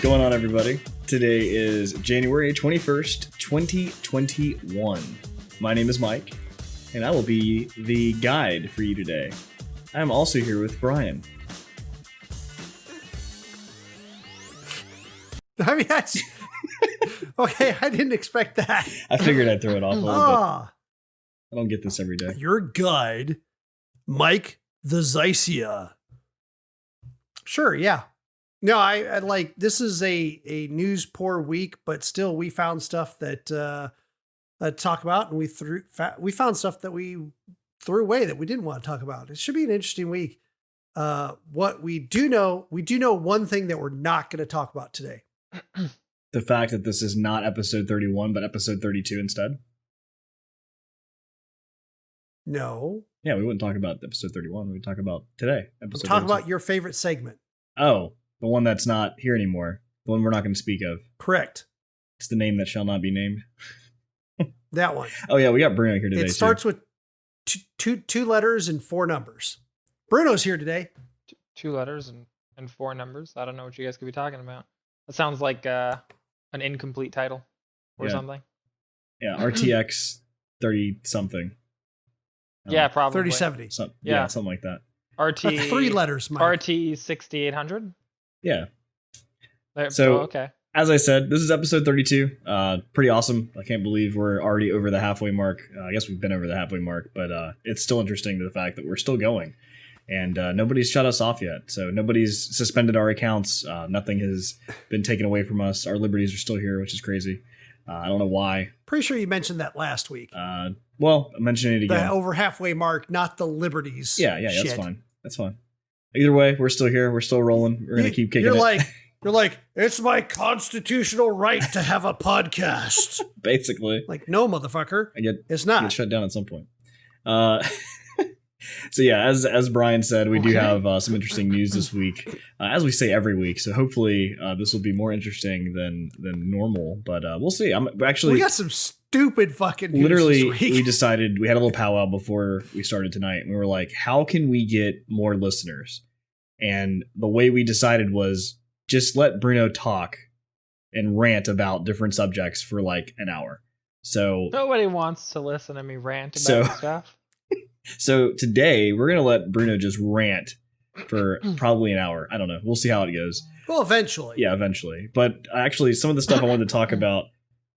going on, everybody? Today is January 21st, 2021. My name is Mike, and I will be the guide for you today. I am also here with Brian. I mean, that's... Okay, I didn't expect that. I figured I'd throw it off a little bit. I don't get this every day. Your guide, Mike the Xycia. Sure, yeah. No, I like, this is a news poor week, but still we found stuff that to talk about, and we found stuff that we threw away that we didn't want to talk about. It should be an interesting week. What we do know one thing that we're not going to talk about today. The fact that this is not episode 31, but episode 32 instead. No. Yeah, we wouldn't talk about episode 31. We'd talk about today. Episode talk about your favorite segment. Oh, the one that's not here anymore. The one we're not going to speak of. Correct. It's the name that shall not be named. That one. Oh, yeah, we got Bruno here today. It starts with two letters and four numbers. Bruno's here today. Two letters and four numbers. I don't know what you guys could be talking about. That sounds like an incomplete title or something. Yeah, RTX 30-something. Yeah, probably. 3070. Yeah, something like that. RT. Three letters, Mike. RT 6800? Yeah. So, okay. As I said, this is episode 32. Pretty awesome. I can't believe we're already over the halfway mark. I guess we've been over the halfway mark, but it's still interesting to the fact that we're still going. And nobody's shut us off yet. So nobody's suspended our accounts. Nothing has been taken away from us. Our liberties are still here, which is crazy. I don't know why. Pretty sure you mentioned that last week. Well, I'm mentioning it again. The over halfway mark, not the liberties. Yeah, that's fine. That's fine. Either way, we're still here. We're still rolling. We're going to keep kicking it. You're like, it's my constitutional right to have a podcast. Basically. Like, no, motherfucker. It's not. Get shut down at some point. So yeah, as Brian said, we do have some interesting news this week, as we say every week. So hopefully this will be more interesting than normal. But we'll see. We got some stupid fucking news literally this week. We decided, we had a little powwow before we started tonight, and we were like, how can we get more listeners? And the way we decided was just let Bruno talk and rant about different subjects for like an hour. So nobody wants to listen to me rant about stuff. So today we're going to let Bruno just rant for probably an hour. I don't know. We'll see how it goes. Well, eventually. Yeah, eventually. But actually, some of the stuff I wanted to talk about,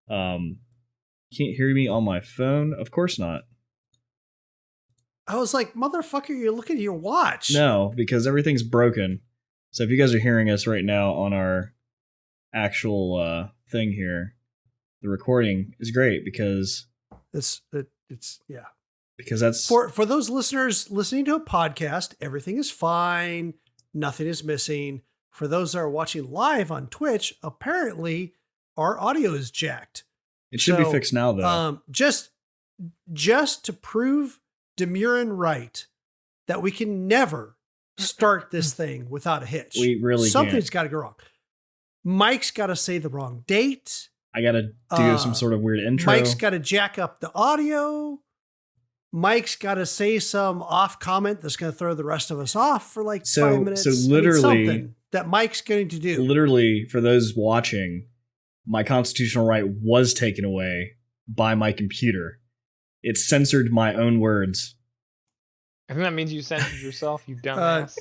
can't hear me on my phone? Of course not. I was like, motherfucker, you're looking at your watch. No, because everything's broken. So if you guys are hearing us right now on our actual thing here, the recording is great because it's yeah. Because that's for those listeners listening to a podcast, everything is fine, nothing is missing. For those that are watching live on Twitch, apparently our audio is jacked. It should be fixed now, though. Just to prove Dymyrn right that we can never start this thing without a hitch. We really Something's got to go wrong. Mike's got to say the wrong date. I got to do some sort of weird intro. Mike's got to jack up the audio. Mike's got to say some off comment that's going to throw the rest of us off for like 5 minutes. So literally, something that Mike's going to do. Literally, for those watching, my constitutional right was taken away by my computer. It censored my own words. I think that means you censored yourself, you dumbass.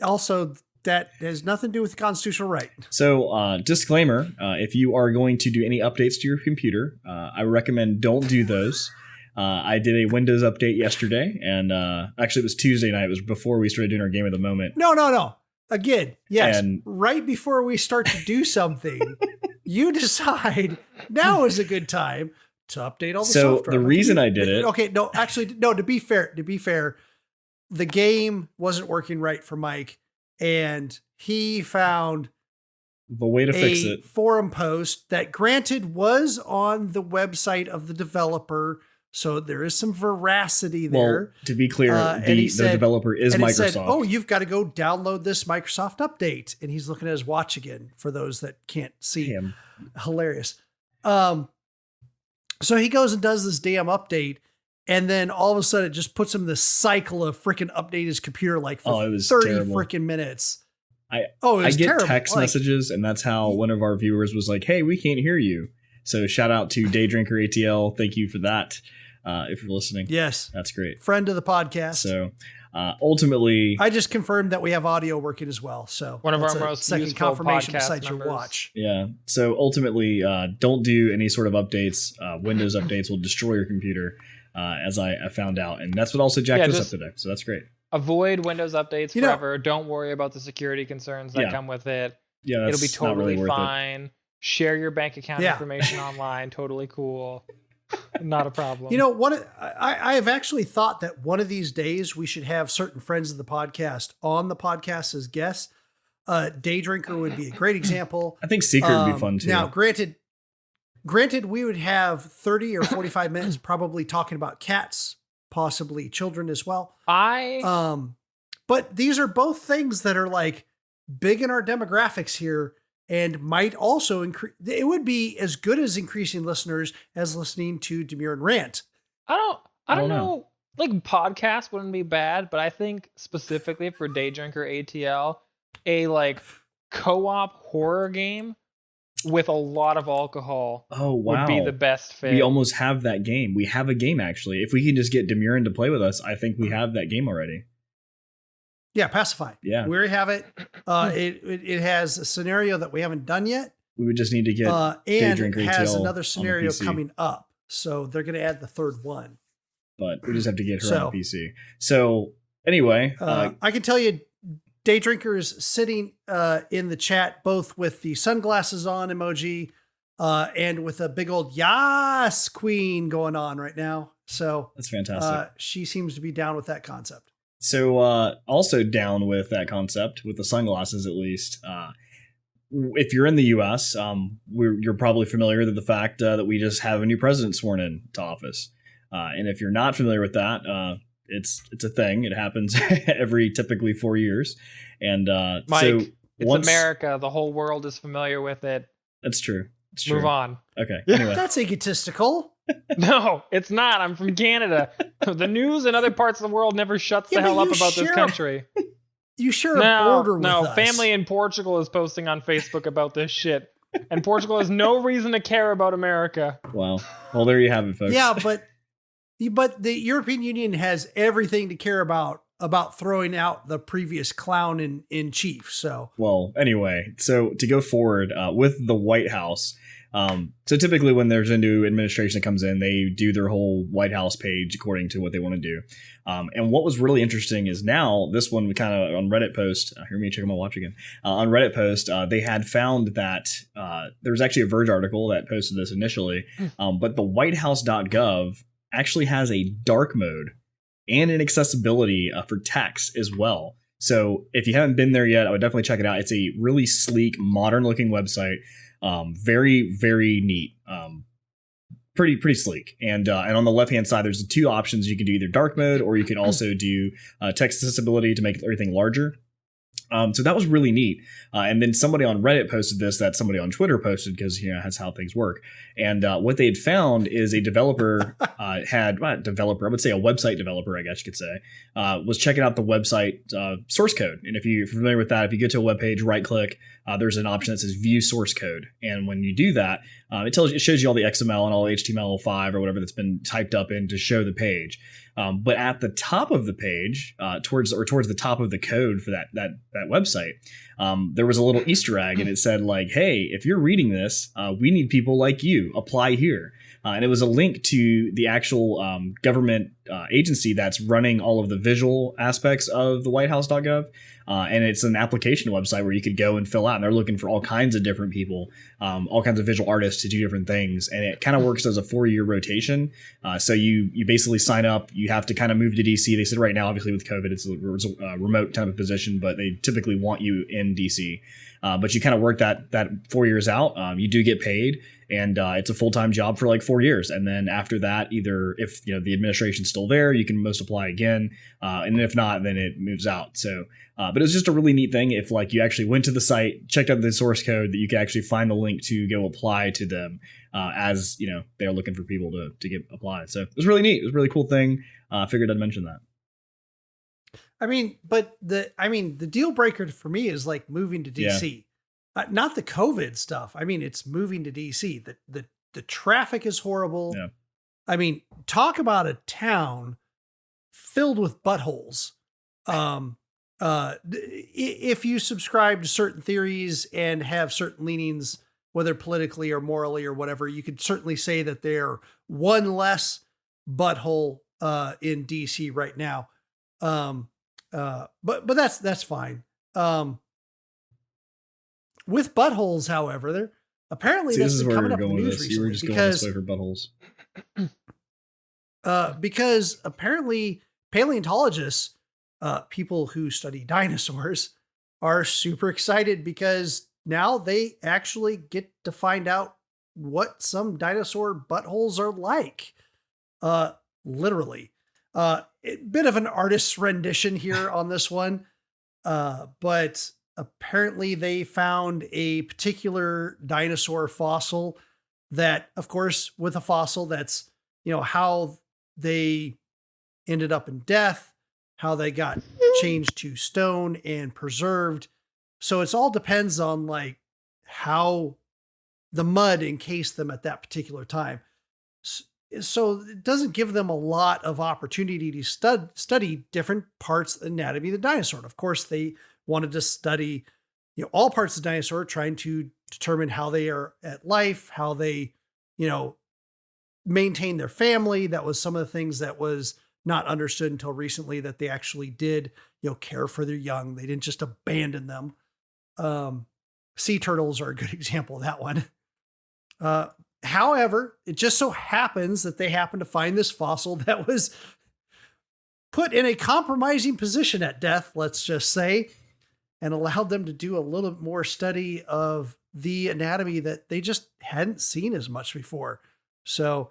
Also, that has nothing to do with the constitutional right. So, disclaimer, if you are going to do any updates to your computer, I recommend don't do those. I did a Windows update yesterday, and actually it was Tuesday night. It was before we started doing our game of the moment. No. Again, yes. And right before we start to do something, you decide now is a good time to update all the software. So the reason I did it... Okay, no, actually, no, to be fair, the game wasn't working right for Mike, and he found the way to fix it. Forum post that, granted, was on the website of the developer. So there is some veracity there. Well, to be clear, the developer is Microsoft. Said, oh, you've got to go download this Microsoft update. And he's looking at his watch again for those that can't see him. Hilarious. So he goes and does this damn update. And then all of a sudden it just puts him in this cycle of freaking update his computer like for 30 freaking minutes. it I was get terrible. text messages, and that's how one of our viewers was like, "Hey, we can't hear you." So shout out to Daydrinker ATL. Thank you for that. If you're listening, Yes, that's great. Friend of the podcast. So ultimately, I just confirmed that we have audio working as well. So One of that's our a most second useful confirmation podcast besides members. your watch. yeah. So ultimately, don't do any sort of updates. Windows updates will destroy your computer, as I found out, and that's what also jacked us up today. So that's great. Avoid Windows updates You know- forever. Don't worry about the security concerns that come with it. Yeah, that's It'll be not totally really worth it. fine. Share your bank account Yeah. information online. Totally cool. Not a problem. You know what? I have actually thought that one of these days we should have certain friends of the podcast on the podcast as guests. Daydrinker would be a great example. I think Secret would be fun too. Now, granted, we would have 30 or 45 minutes probably talking about cats, possibly children as well. But these are both things that are like big in our demographics here and might also increase. It would be as good as increasing listeners as listening to Dymyrn rant. I don't know. Like podcast wouldn't be bad, but I think specifically for Daydrinker ATL, a like co-op horror game with a lot of alcohol would be the best fit. We almost have that game. We have a game actually. If we can just get Dymyrn to play with us, I think we have that game already. Yeah, Pacify. Yeah. We already have it. It has a scenario that we haven't done yet. We would just need to get and Daydrinker it has ATL another scenario on the PC. coming up. So they're going to add the third one. But we just have to get her on the PC. So anyway, I can tell you, Daydrinker is sitting in the chat both with the sunglasses on emoji and with a big old yas queen going on right now. So that's fantastic. She seems to be down with that concept. So also down with that concept, with the sunglasses at least. If you're in the U.S., you're probably familiar with the fact that we just have a new president sworn in to office. And if you're not familiar with that, it's a thing. It happens every typically 4 years. And Mike, so it's America. The whole world is familiar with it. That's true. It's true. Move on. Okay. Anyway. That's egotistical. No, it's not. I'm from Canada. The news in other parts of the world never shuts the hell up about this country. You share a border with us. No, family in Portugal is posting on Facebook about this shit. And Portugal has no reason to care about America. Wow. Well, there you have it, folks. Yeah, but the European Union has everything to care about throwing out the previous clown in chief. So, well, anyway, so to go forward with the White House. So typically when there's a new administration that comes in, they do their whole White House page according to what they want to do. And what was really interesting is now this one, we kind of on Reddit post, hear me check my watch again, on Reddit post, they had found that there was actually a Verge article that posted this initially, but the whitehouse.gov actually has a dark mode and an accessibility for text as well. So if you haven't been there yet, I would definitely check it out. It's a really sleek, modern looking website. Very, very neat. Pretty sleek. And on the left hand side, there's the two options. You can do either dark mode, or you can also do text accessibility to make everything larger. So that was really neat. And then somebody on Reddit posted this that somebody on Twitter posted because, that's how things work. And what they had found is a developer I would say a website developer, I guess you could say, was checking out the website source code. And if you're familiar with that, if you go to a web page, right click, there's an option that says view source code. And when you do that, it shows you all the XML and all the HTML5 or whatever that's been typed up in to show the page. But at the top of the page, towards the top of the code for that website, there was a little Easter egg, and it said like, "Hey, if you're reading this, we need people like you. Apply here." And it was a link to the actual government agency that's running all of the visual aspects of the whitehouse.gov. And it's an application website where you could go and fill out. And they're looking for all kinds of different people, all kinds of visual artists to do different things. And it kind of works as a 4-year rotation. So you basically sign up. You have to kind of move to DC. They said right now, obviously with COVID, it's a remote type of position, but they typically want you in DC. But you kind of work that 4 years out. You do get paid. And it's a full-time job for like 4 years. And then after that, either if the administration's still there, you can most apply again. And if not, then it moves out. So, but it was just a really neat thing. If like you actually went to the site, checked out the source code, that you could actually find the link to go apply to them as they're looking for people to get applied. So it was really neat. It was a really cool thing. I figured I'd mention that. But the deal breaker for me is like moving to DC, not the COVID stuff. I mean, it's moving to DC. The traffic is horrible. Yeah. I mean, talk about a town filled with buttholes. If you subscribe to certain theories and have certain leanings, whether politically or morally or whatever, you could certainly say that they're one less butthole in DC right now. But that's fine. With buttholes, however, they're apparently that's been coming up in the news recently. You were just going this way for buttholes. Because apparently paleontologists, people who study dinosaurs, are super excited because now they actually get to find out what some dinosaur buttholes are like. Literally. Bit of an artist's rendition here on this one. But apparently they found a particular dinosaur fossil that, of course, with a fossil, that's, how they ended up in death, how they got changed to stone and preserved. So it's all depends on like how the mud encased them at that particular time. So it doesn't give them a lot of opportunity to study different parts of the anatomy of the dinosaur. And of course, they wanted to study, all parts of the dinosaur, trying to determine how they are at life, how they, maintain their family. That was some of the things that was not understood until recently, that they actually did, care for their young. They didn't just abandon them. Sea turtles are a good example of that one. However, it just so happens that they happen to find this fossil that was put in a compromising position at death, let's just say, and allowed them to do a little bit more study of the anatomy that they just hadn't seen as much before. So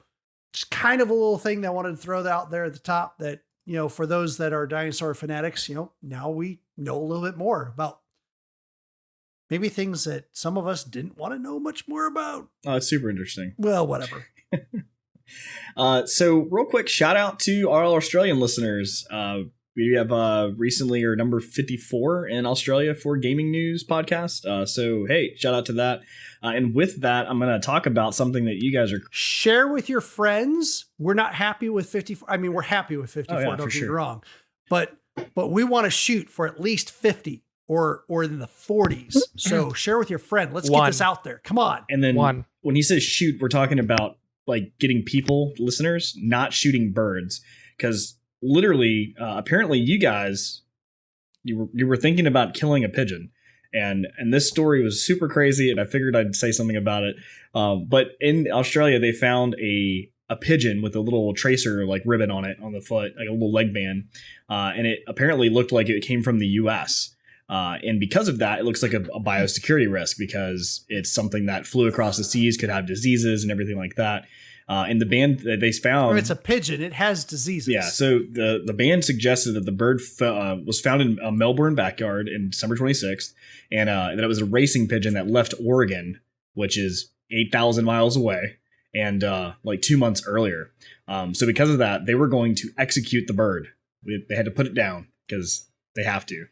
just kind of a little thing that I wanted to throw out there at the top that, for those that are dinosaur fanatics, now we know a little bit more about maybe things that some of us didn't want to know much more about. Oh, it's super interesting. Well, whatever. So real quick, shout out to our Australian listeners. We have recently are number 54 in Australia for gaming news podcast. So, hey, shout out to that. And with that, I'm going to talk about something that you guys are... Share with your friends. We're not happy with 54. I mean, we're happy with 54. Don't get me wrong. But we want to shoot for at least 50 or in the 40s. So share with your friend. Let's get this out there. Come on. And then when he says shoot, we're talking about like getting people, listeners, not shooting birds. Because literally, apparently you guys, you were thinking about killing a pigeon. And this story was super crazy, and I figured I'd say something about it. But in Australia, they found a pigeon with a little tracer like ribbon on it on the foot, like a little leg band. And it apparently looked like it came from the US. And because of that, it looks like a biosecurity risk because it's something that flew across the seas, could have diseases and everything like that. And the band that they found... It's a pigeon. It has diseases. Yeah, so the band suggested that the bird was found in a Melbourne backyard in December 26th, and that it was a racing pigeon that left Oregon, which is 8,000 miles away, and like 2 months earlier. So because of that, they were going to execute the bird. They had to put it down because they have to.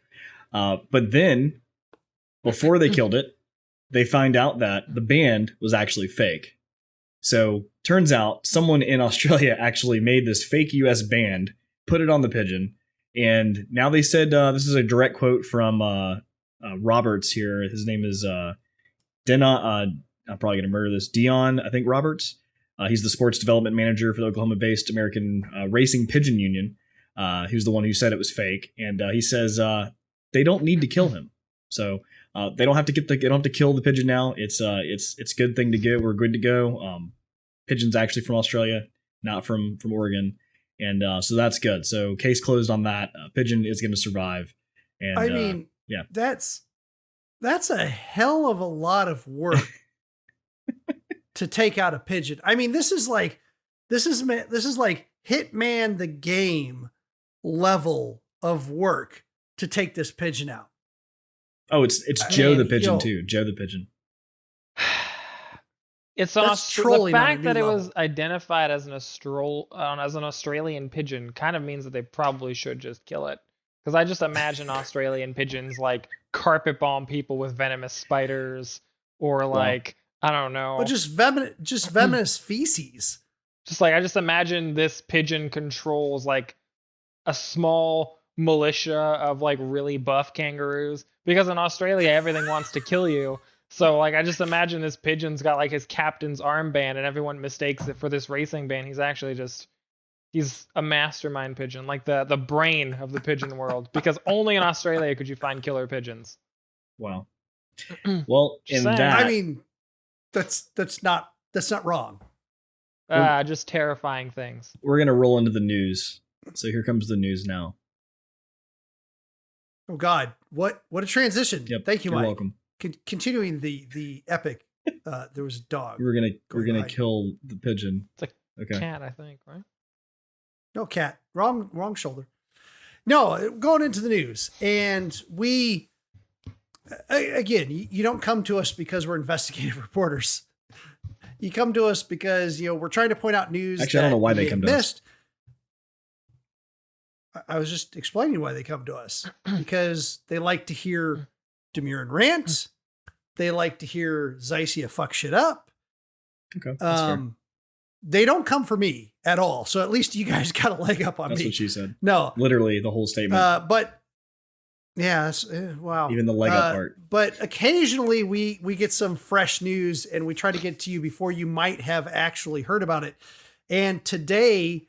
But then, before they killed it, they find out that the band was actually fake. So turns out someone in Australia actually made this fake US band, put it on the pigeon, and now they said, this is a direct quote from Roberts here. His name is I'm probably going to murder this. Dion, I think, Roberts. He's the sports development manager for the Oklahoma-based American Racing Pigeon Union. He was the one who said it was fake, and he says they don't need to kill him. So they don't have to kill the pigeon now. It's a good thing to go. We're good to go. Pigeon's actually from Australia, not from Oregon, and so that's good. So case closed on that. Pigeon is going to survive. And I mean, yeah, that's a hell of a lot of work to take out a pigeon. I mean, this is like Hitman the game level of work to take this pigeon out. Oh, it's Joe the pigeon too. Joe the pigeon. It's the fact that it was identified as an Australian pigeon kind of means that they probably should just kill it. Because I just imagine Australian pigeons like carpet bomb people with venomous spiders, or like I don't know, but just venomous feces. Just like I just imagine this pigeon controls like a small militia of like really buff kangaroos, because in Australia everything wants to kill you. So like I just imagine this pigeon's got like his captain's armband, and everyone mistakes it for this racing band. He's actually just he's a mastermind pigeon, like the brain of the pigeon world, because only in Australia could you find killer pigeons. Wow. Well, in saying. that, I mean, that's not wrong. Just terrifying things. we're gonna roll into the news. So here comes the news now. Oh God, what a transition! Yep. Thank you, You're Mike. welcome. Continuing the epic. There was a dog. We're gonna behind you. kill the pigeon. It's a cat, I think, right? No, cat. Wrong shoulder. No, going into the news, and we again, you don't come to us because we're investigative reporters. You come to us because we're trying to point out news. Actually, I don't know why they come to us. I was just explaining why they come to us, because they like to hear Dymyrn rant. They like to hear Xycia fuck shit up. Okay, that's fair. They don't come for me at all. So at least you guys got a leg up on That's me. what she said. No, Literally the whole statement. but yeah, wow. Even the leg up part. But occasionally we get some fresh news, and we try to get to you before you might have actually heard about it. And today,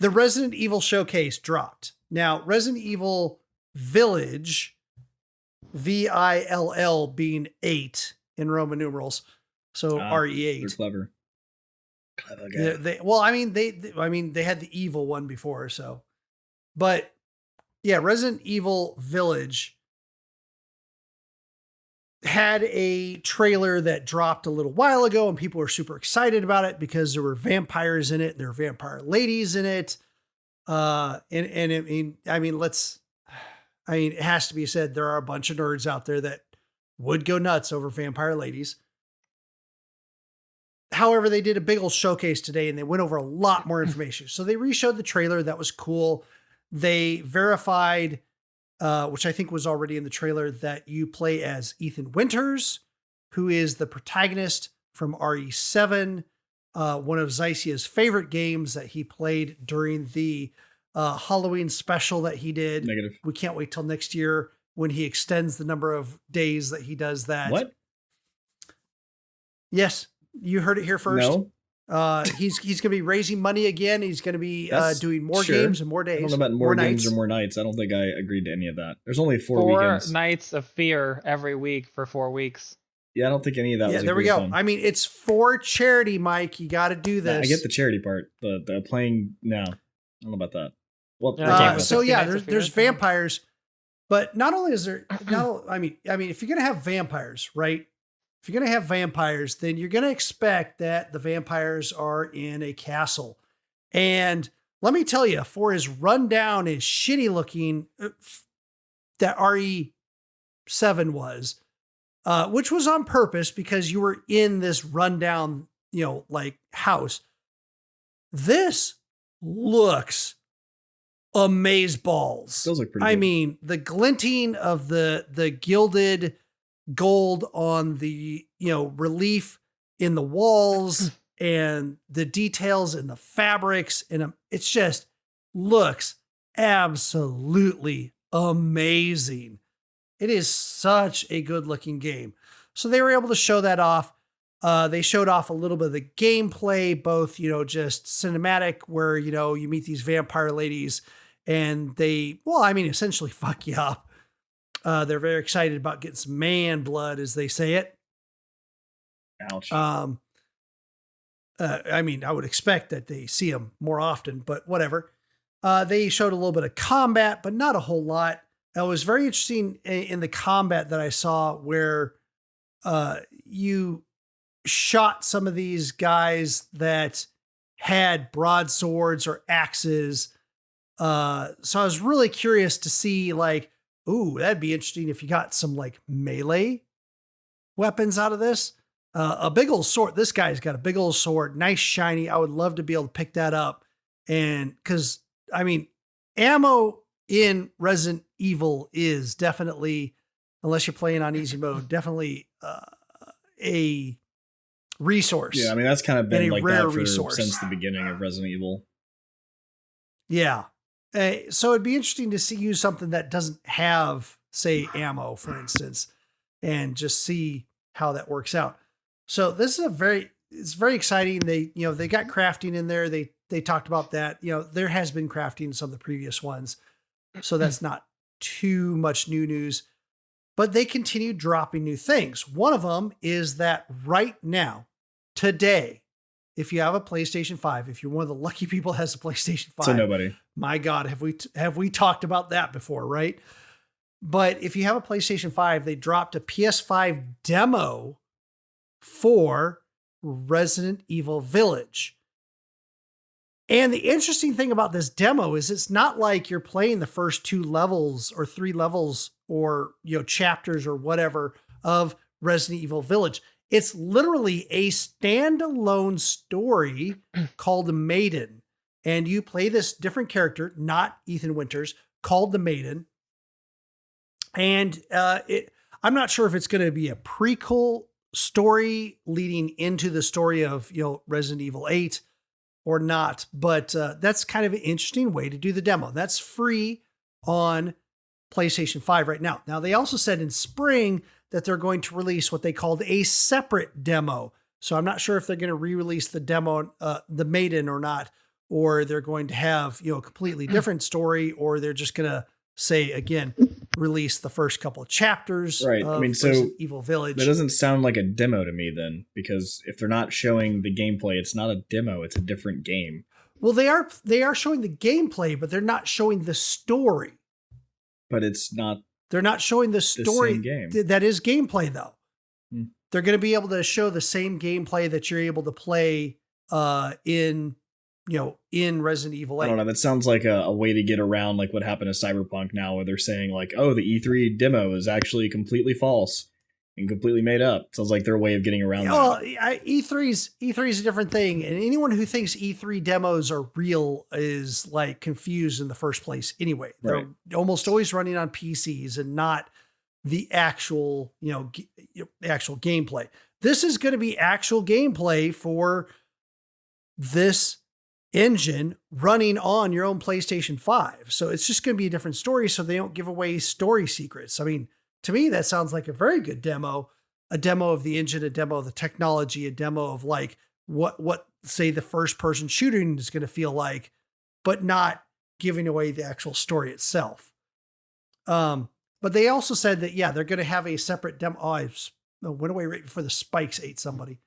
the Resident Evil showcase dropped. Now, Resident Evil Village, VILL being 8 in Roman numerals, so RE8. They're clever. Clever guy. Yeah, they had the evil one before, so. But yeah, Resident Evil Village had a trailer that dropped a little while ago, and people were super excited about it because there were vampires in it. There were vampire ladies in it. And I mean, it has to be said, there are a bunch of nerds out there that would go nuts over vampire ladies. However, they did a big old showcase today, and they went over a lot more information. So they reshowed the trailer. That was cool. They verified, which I think was already in the trailer, that you play as Ethan Winters, who is the protagonist from RE7, one of Xycia's favorite games that he played during the Halloween special that he did. Negative. We can't wait till next year when he extends the number of days that he does that. What? Yes, you heard it here first. No. He's going to be raising money again. He's going to be doing more sure. games and more days. I don't know about more games nights. or more nights. I don't think I agreed to any of that. There's only 4 4 weekends. nights of fear every week for 4 weeks. Yeah, I don't think any of that was there we go. upon. I mean, it's for charity, Mike. You got to do this. I get the charity part. The playing now. I don't know about that. Well, Yeah, I can't okay, about so that. yeah, Nights of there's Fear. vampires, but not only is there I mean, if you're gonna have vampires, right? If you're gonna have vampires, then you're gonna expect that the vampires are in a castle. And let me tell you, for as rundown and shitty looking that RE7 was, which was on purpose because you were in this rundown, like house. This looks amazeballs. Those look pretty I good. mean, the glinting of the gilded gold on the relief in the walls and the details in the fabrics, and it's just looks absolutely amazing. It is such a good looking game. So they were able to show that off. They showed off a little bit of the gameplay, both, just cinematic, where, you meet these vampire ladies and they, essentially fuck you up. They're very excited about getting some man blood, as they say it. Ouch. I would expect that they see them more often, but whatever. They showed a little bit of combat, but not a whole lot. It was very interesting in the combat that I saw where you shot some of these guys that had broadswords or axes. So I was really curious to see, like, ooh, that'd be interesting if you got some like melee weapons out of this. A big old sword. This guy's got a big old sword, nice shiny. I would love to be able to pick that up. And because ammo in Resident Evil is definitely, unless you're playing on easy mode, definitely a resource. Yeah, I mean, that's kind of been a like rare that resource since the beginning of Resident Evil. Yeah. So it'd be interesting to see use something that doesn't have, say, ammo, for instance, and just see how that works out. So this is it's very exciting. They got crafting in there. They talked about that. There has been crafting in some of the previous ones, so that's not too much new news, but they continue dropping new things. One of them is that right now, today, if you have a PlayStation 5, if you're one of the lucky people that has a PlayStation 5, So nobody. my God, have we talked about that before, right? But if you have a PlayStation 5, they dropped a PS5 demo for Resident Evil Village. And the interesting thing about this demo is it's not like you're playing the first 2 levels or 3 levels or chapters or whatever of Resident Evil Village. It's literally a standalone story called Maiden. And you play this different character, not Ethan Winters, called the Maiden. And I'm not sure if it's going to be a prequel story leading into the story of Resident Evil 8 or not. But that's kind of an interesting way to do the demo. That's free on PlayStation 5 right now. Now, they also said in spring that they're going to release what they called a separate demo. So I'm not sure if they're going to re-release the demo, the Maiden or not, or they're going to have, a completely different story, or they're just going to say, again, release the first couple of chapters Right. of I mean, so Resident Evil Village. that doesn't sound like a demo to me then, because if they're not showing the gameplay, it's not a demo, it's a different game. Well, they are showing the gameplay, but they're not showing the story. But it's not. They're not showing the story. same game. That is gameplay, though. Hmm. They're going to be able to show the same gameplay that you're able to play in Resident Evil 8. I don't know. That sounds like a way to get around like what happened to Cyberpunk now, where they're saying like, oh, the E3 demo is actually completely false and completely made up. Sounds like their way of getting around Well, that. E3's a different thing, and anyone who thinks E3 demos are real is like confused in the first place. Anyway, they're almost always running on PCs and not the actual, actual gameplay. This is going to be actual gameplay for this engine running on your own PlayStation 5. So it's just going to be a different story, so they don't give away story secrets. I mean, to me, that sounds like a very good demo, a demo of the engine, a demo of the technology, a demo of like what say the first person shooting is going to feel like, but not giving away the actual story itself. But they also said that, they're going to have a separate demo. Oh, I went away right before the spikes ate somebody.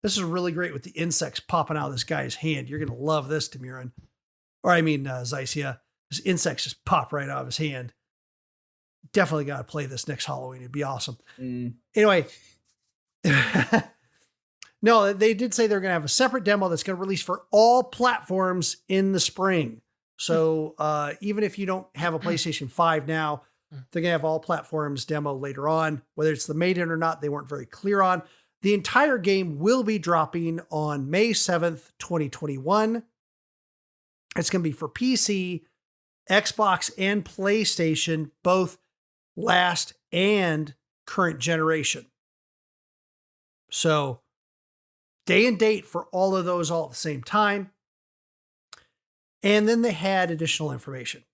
This is really great with the insects popping out of this guy's hand. You're going to love this, Dymyrn. Or I mean, Xycia. This insects just pop right out of his hand. Definitely got to play this next Halloween. It'd be awesome. Anyway. No, they did say they're going to have a separate demo that's going to release for all platforms in the spring. So even if you don't have a PlayStation 5 now, they're going to have all platforms demo later on. Whether it's the Maiden or not, they weren't very clear on. The entire game will be dropping on May 7th, 2021. It's going to be for PC, Xbox, and PlayStation, both last and current generation. So, day and date for all of those all at the same time. And then they had additional information,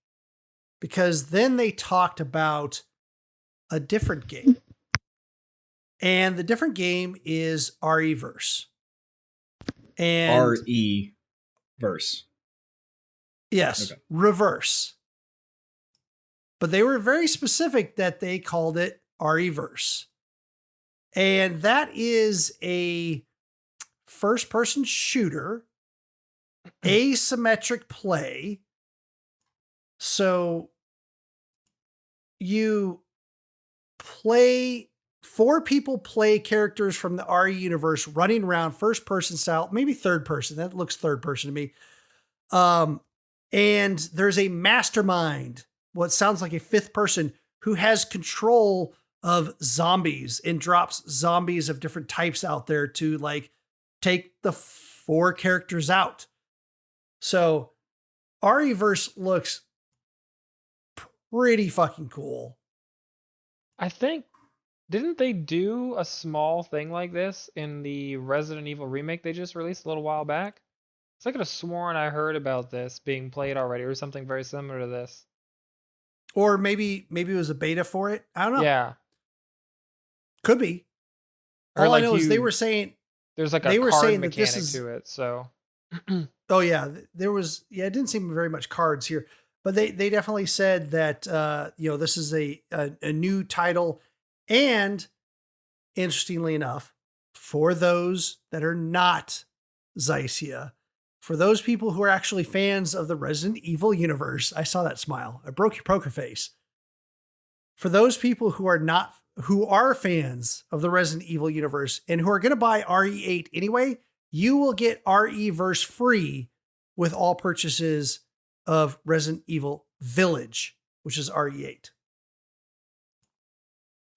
because then they talked about a different game. And the different game is RE-verse. And RE-verse. Yes, okay. reverse. But they were very specific that they called it RE-verse. And that is a first-person shooter, asymmetric play. So you play... 4 people play characters from the RE universe running around first person style, maybe third person. That looks third person to me. And there's a mastermind, what sounds like a 5th person, who has control of zombies and drops zombies of different types out there to like take the 4 characters out. So RE-verse looks pretty fucking cool. I think, didn't they do a small thing like this in the Resident Evil remake they just released a little while back? So I could have sworn I heard about this being played already or something very similar to this. Or maybe it was a beta for it. I don't know. Yeah. Could be. Or All like I know is they were saying there's like a they were card saying that mechanic this is to it, so oh yeah, there was it didn't seem very much cards here, but they definitely said that this is a new title, and interestingly enough, for those that are not Xycia, for those people who are actually fans of the Resident Evil universe, I saw that smile. I broke your poker face. For those people who are fans of the Resident Evil universe and who are going to buy RE8 anyway, you will get RE-verse free with all purchases of Resident Evil Village, which is RE8.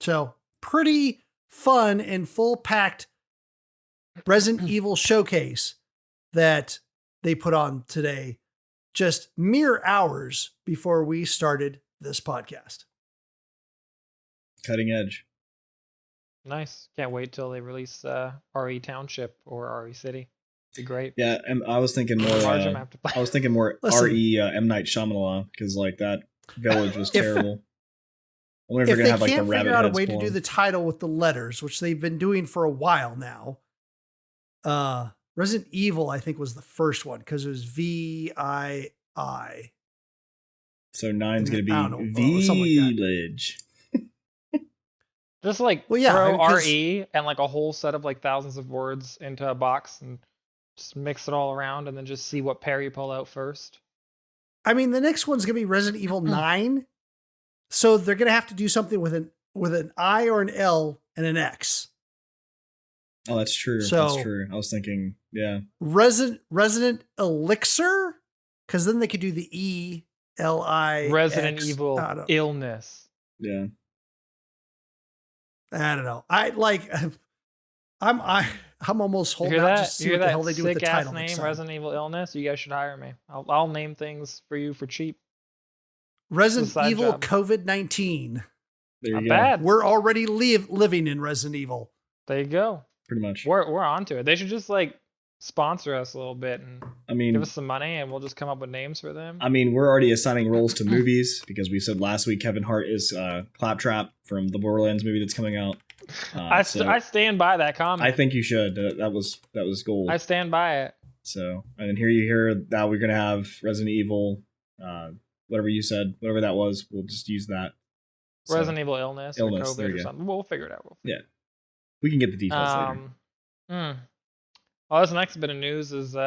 So pretty fun and full-packed Resident Evil showcase that they put on today, just mere hours before we started this podcast. Cutting edge. nice. Can't wait till they release RE Township or RE City. Be great. Yeah, and I was thinking more. Larger map to play. I was thinking more Listen. RE M Night Shyamalan, because like that Village was terrible. I wonder if If they're they gonna have like the can't rabbit figure out a heads way to do pulling. the title with the letters, which they've been doing for a while now, Resident Evil, I think, was the first one because it was VII. So 9's gonna I don't know, be something like that. Village. Just like Well, yeah, throw 'cause- RE and like a whole set of like thousands of words into a box and just mix it all around and then just see what pair you pull out first. I mean, the next one's gonna be Resident Evil 9, so they're gonna have to do something with an I or an L and an X. Oh, that's true. So- That's true. I was thinking, yeah. Resident Elixir, because then they could do the ELI. Resident Evil illness. Yeah. I don't know. I'm almost You holding hear out that? just to You see hear what the hell that they do with the sick ass title next name, time. Resident Evil illness? You guys should hire me. I'll name things for you for cheap. Resident side Evil job. COVID-19. There Not you go. bad. We're already living in Resident Evil. There you go. Pretty much. We're onto it. They should just like sponsor us a little bit and I mean, give us some money, and we'll just come up with names for them. we're already assigning roles to movies because we said last week Kevin Hart is Claptrap from the Borderlands movie that's coming out. I stand by that comment. I think you should. That was gold. I stand by it. So, and then here you hear that we're gonna have Resident Evil, whatever you said, whatever that was. We'll just use that. So, Resident Evil illness or Illness, there COVID you or go. something. We'll figure it out. we can get the details later. Well, this next bit of news is We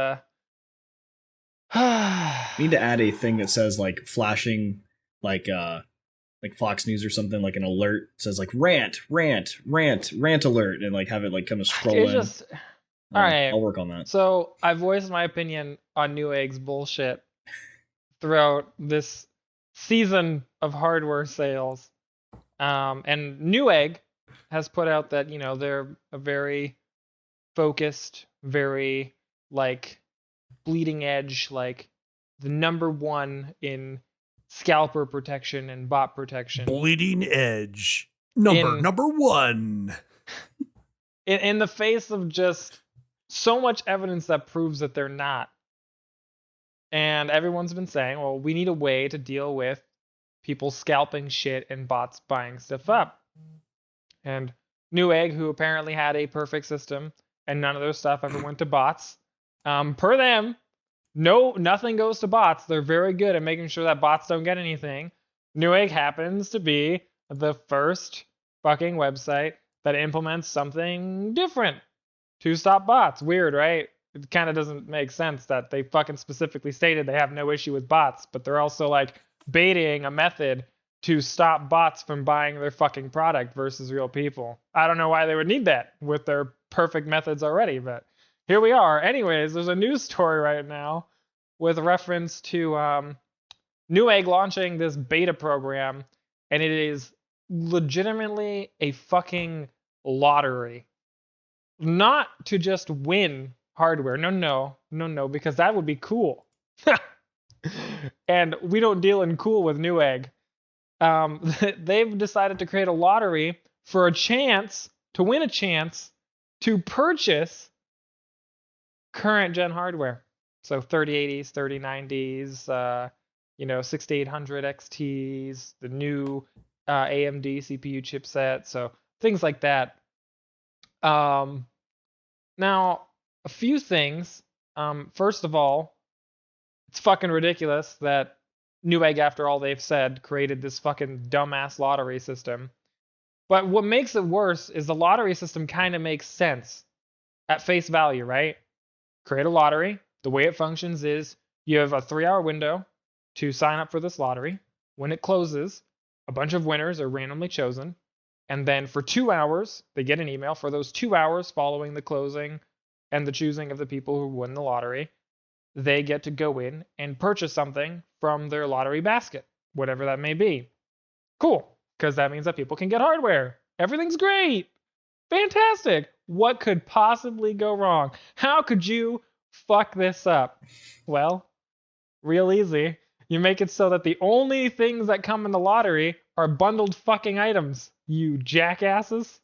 need to add a thing that says like flashing, like Fox News or something, like an alert says like rant alert, and like have it like kind of scroll it's in. just all right. I'll work on that. So I voiced my opinion on NewEgg's bullshit throughout this season of hardware sales. And NewEgg has put out that, they're a very focused, very like bleeding edge, like the number one in scalper protection and bot protection. Bleeding edge. Number one. In the face of just so much evidence that proves that they're not. And everyone's been saying, well, we need a way to deal with people scalping shit and bots buying stuff up. And NewEgg, who apparently had a perfect system and none of their stuff ever went to bots, per them, nothing goes to bots. They're very good at making sure that bots don't get anything. NewEgg happens to be the first fucking website that implements something different to stop bots. Weird, right? It kind of doesn't make sense that they fucking specifically stated they have no issue with bots, but they're also like baiting a method to stop bots from buying their fucking product versus real people. I don't know why they would need that with their perfect methods already, but here we are. Anyways, there's a news story right now with reference to NewEgg launching this beta program, and it is legitimately a fucking lottery. Not to just win hardware. No, because that would be cool. And we don't deal in cool with NewEgg. they've decided to create a lottery for to win a chance to purchase current gen hardware. So 3080s, 3090s, 6800 XTs, the new AMD CPU chipset, so things like that. Now, a few things. First of all, it's fucking ridiculous that NewEgg, after all they've said, created this fucking dumbass lottery system. But what makes it worse is the lottery system kind of makes sense at face value, right? Create a lottery. The way it functions is you have a 3-hour window to sign up for this lottery. When it closes, a bunch of winners are randomly chosen. And then for 2 hours, they get an email. For those 2 hours following the closing and the choosing of the people who win the lottery, they get to go in and purchase something from their lottery basket, whatever that may be. Cool, because that means that people can get hardware. Everything's great. Fantastic. What could possibly go wrong? How could you fuck this up? Well, real easy. You make it so that the only things that come in the lottery are bundled fucking items, you jackasses.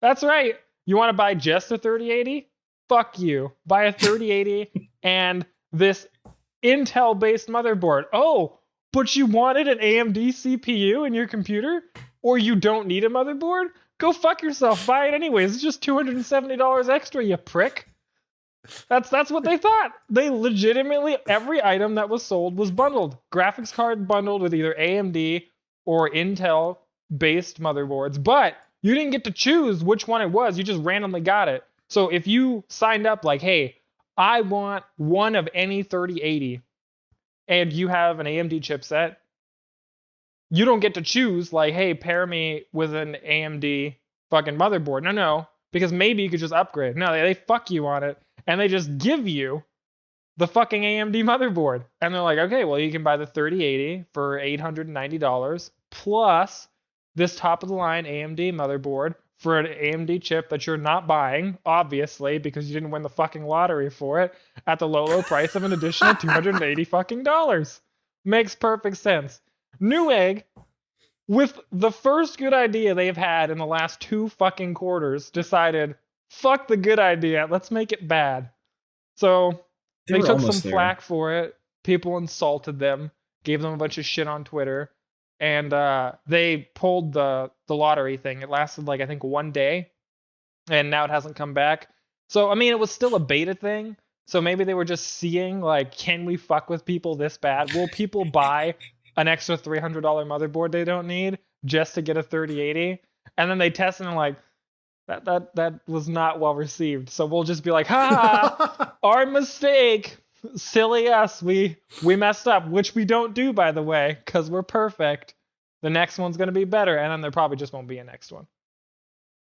That's right. You want to buy just a 3080? Fuck you. Buy a 3080 and this Intel-based motherboard. Oh, but you wanted an AMD CPU in your computer? Or you don't need a motherboard? Go fuck yourself. Buy it anyways. It's just $270 extra, you prick. That's what they thought. They legitimately, every item that was sold was bundled. Graphics card bundled with either AMD or Intel-based motherboards. But you didn't get to choose which one it was. You just randomly got it. So if you signed up like, hey, I want one of any 3080, and you have an AMD chipset, you don't get to choose like, hey, pair me with an AMD fucking motherboard. No, because maybe you could just upgrade. No, they fuck you on it, and they just give you the fucking AMD motherboard. And they're like, okay, well, you can buy the 3080 for $890 plus this top-of-the-line AMD motherboard for an AMD chip that you're not buying, obviously, because you didn't win the fucking lottery for it, at the low price of an additional $280 fucking dollars. Makes perfect sense. NewEgg, with the first good idea they've had in the last 2 fucking quarters, decided, fuck the good idea, let's make it bad. So they took some flack for it. People insulted them, gave them a bunch of shit on Twitter, and they pulled the lottery thing. It lasted like, I think, 1 day, and now it hasn't come back. So, I mean, it was still a beta thing, so maybe they were just seeing, like, can we fuck with people this bad? Will people buy an extra $300 motherboard they don't need just to get a 3080? And then they test and like, that was not well received. So we'll just be like, ha, our mistake. Silly us. We messed up, which we don't do, by the way, because we're perfect. The next one's going to be better. And then there probably just won't be a next one.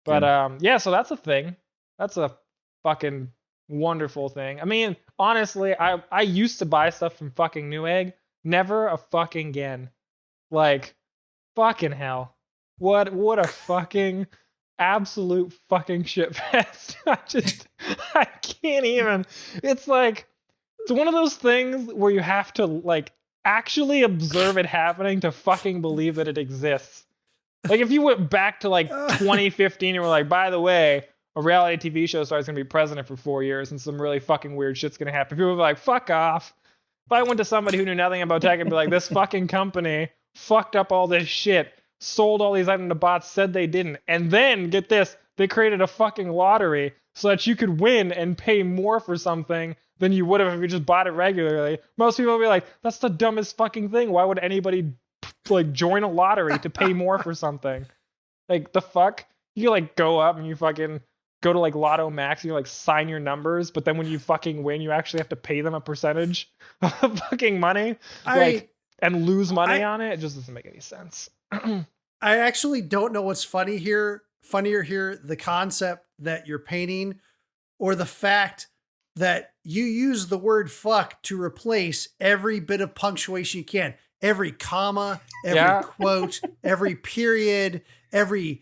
But yeah, so that's a thing. That's a fucking wonderful thing. I mean, honestly, I used to buy stuff from fucking NewEgg. Never a fucking again. Like, fucking hell. What a fucking absolute fucking shitfest. I can't even. It's like, it's one of those things where you have to, like, actually observe it happening to fucking believe that it exists. Like, if you went back to, like, 2015 and were like, by the way, a reality TV show star's gonna be president for 4 years and some really fucking weird shit's gonna happen, people would be like, fuck off. If I went to somebody who knew nothing about tech and be like, this fucking company fucked up all this shit, sold all these items to bots, said they didn't, and then, get this, they created a fucking lottery so that you could win and pay more for something than you would have if you just bought it regularly. Most people would be like, that's the dumbest fucking thing. Why would anybody, like, join a lottery to pay more for something? Like, the fuck? You, like, go up and you fucking go to, like, Lotto Max and you, like, sign your numbers, but then when you fucking win, you actually have to pay them a percentage of fucking money, and lose money on it. It just doesn't make any sense. I actually don't know what's funnier here, the concept that you're painting, or the fact that you use the word fuck to replace every bit of punctuation you can. Every comma, every quote, every period, every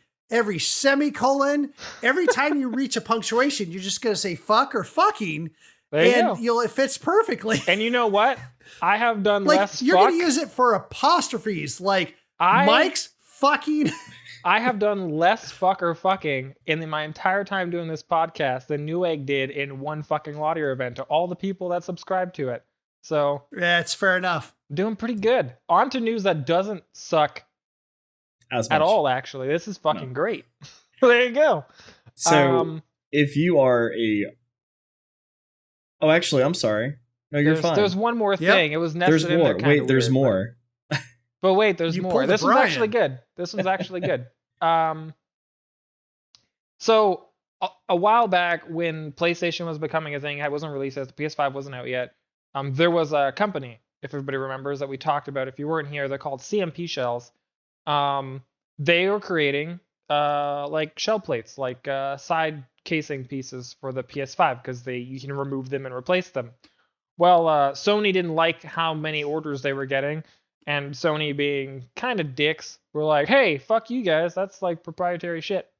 semicolon. Every time you reach a punctuation, you're just going to say fuck or fucking, it fits perfectly. And you know what? I have done like, less you're fuck. going to use it for apostrophes, like Mike's fucking. I have done less fucking in my entire time doing this podcast than NewEgg did in one fucking lottery event to all the people that subscribe to it. So yeah, it's fair enough. Doing pretty good. On to news that doesn't suck at all, actually. This is fucking great. There you go. So if you are a... Oh, actually, I'm sorry. No, you're fine. There's one more thing. It was nested in there. Wait, there's more. But wait, there's more. This one's actually good. So a while back when PlayStation was becoming a thing, it wasn't released as the PS5 wasn't out yet. There was a company, if everybody remembers, that we talked about. If you weren't here, they're called CMP Shells. They were creating like shell plates, like side casing pieces for the PS5 because you can remove them and replace them. Well, Sony didn't like how many orders they were getting. And Sony, being kind of dicks, were like, hey, fuck you guys. That's like proprietary shit.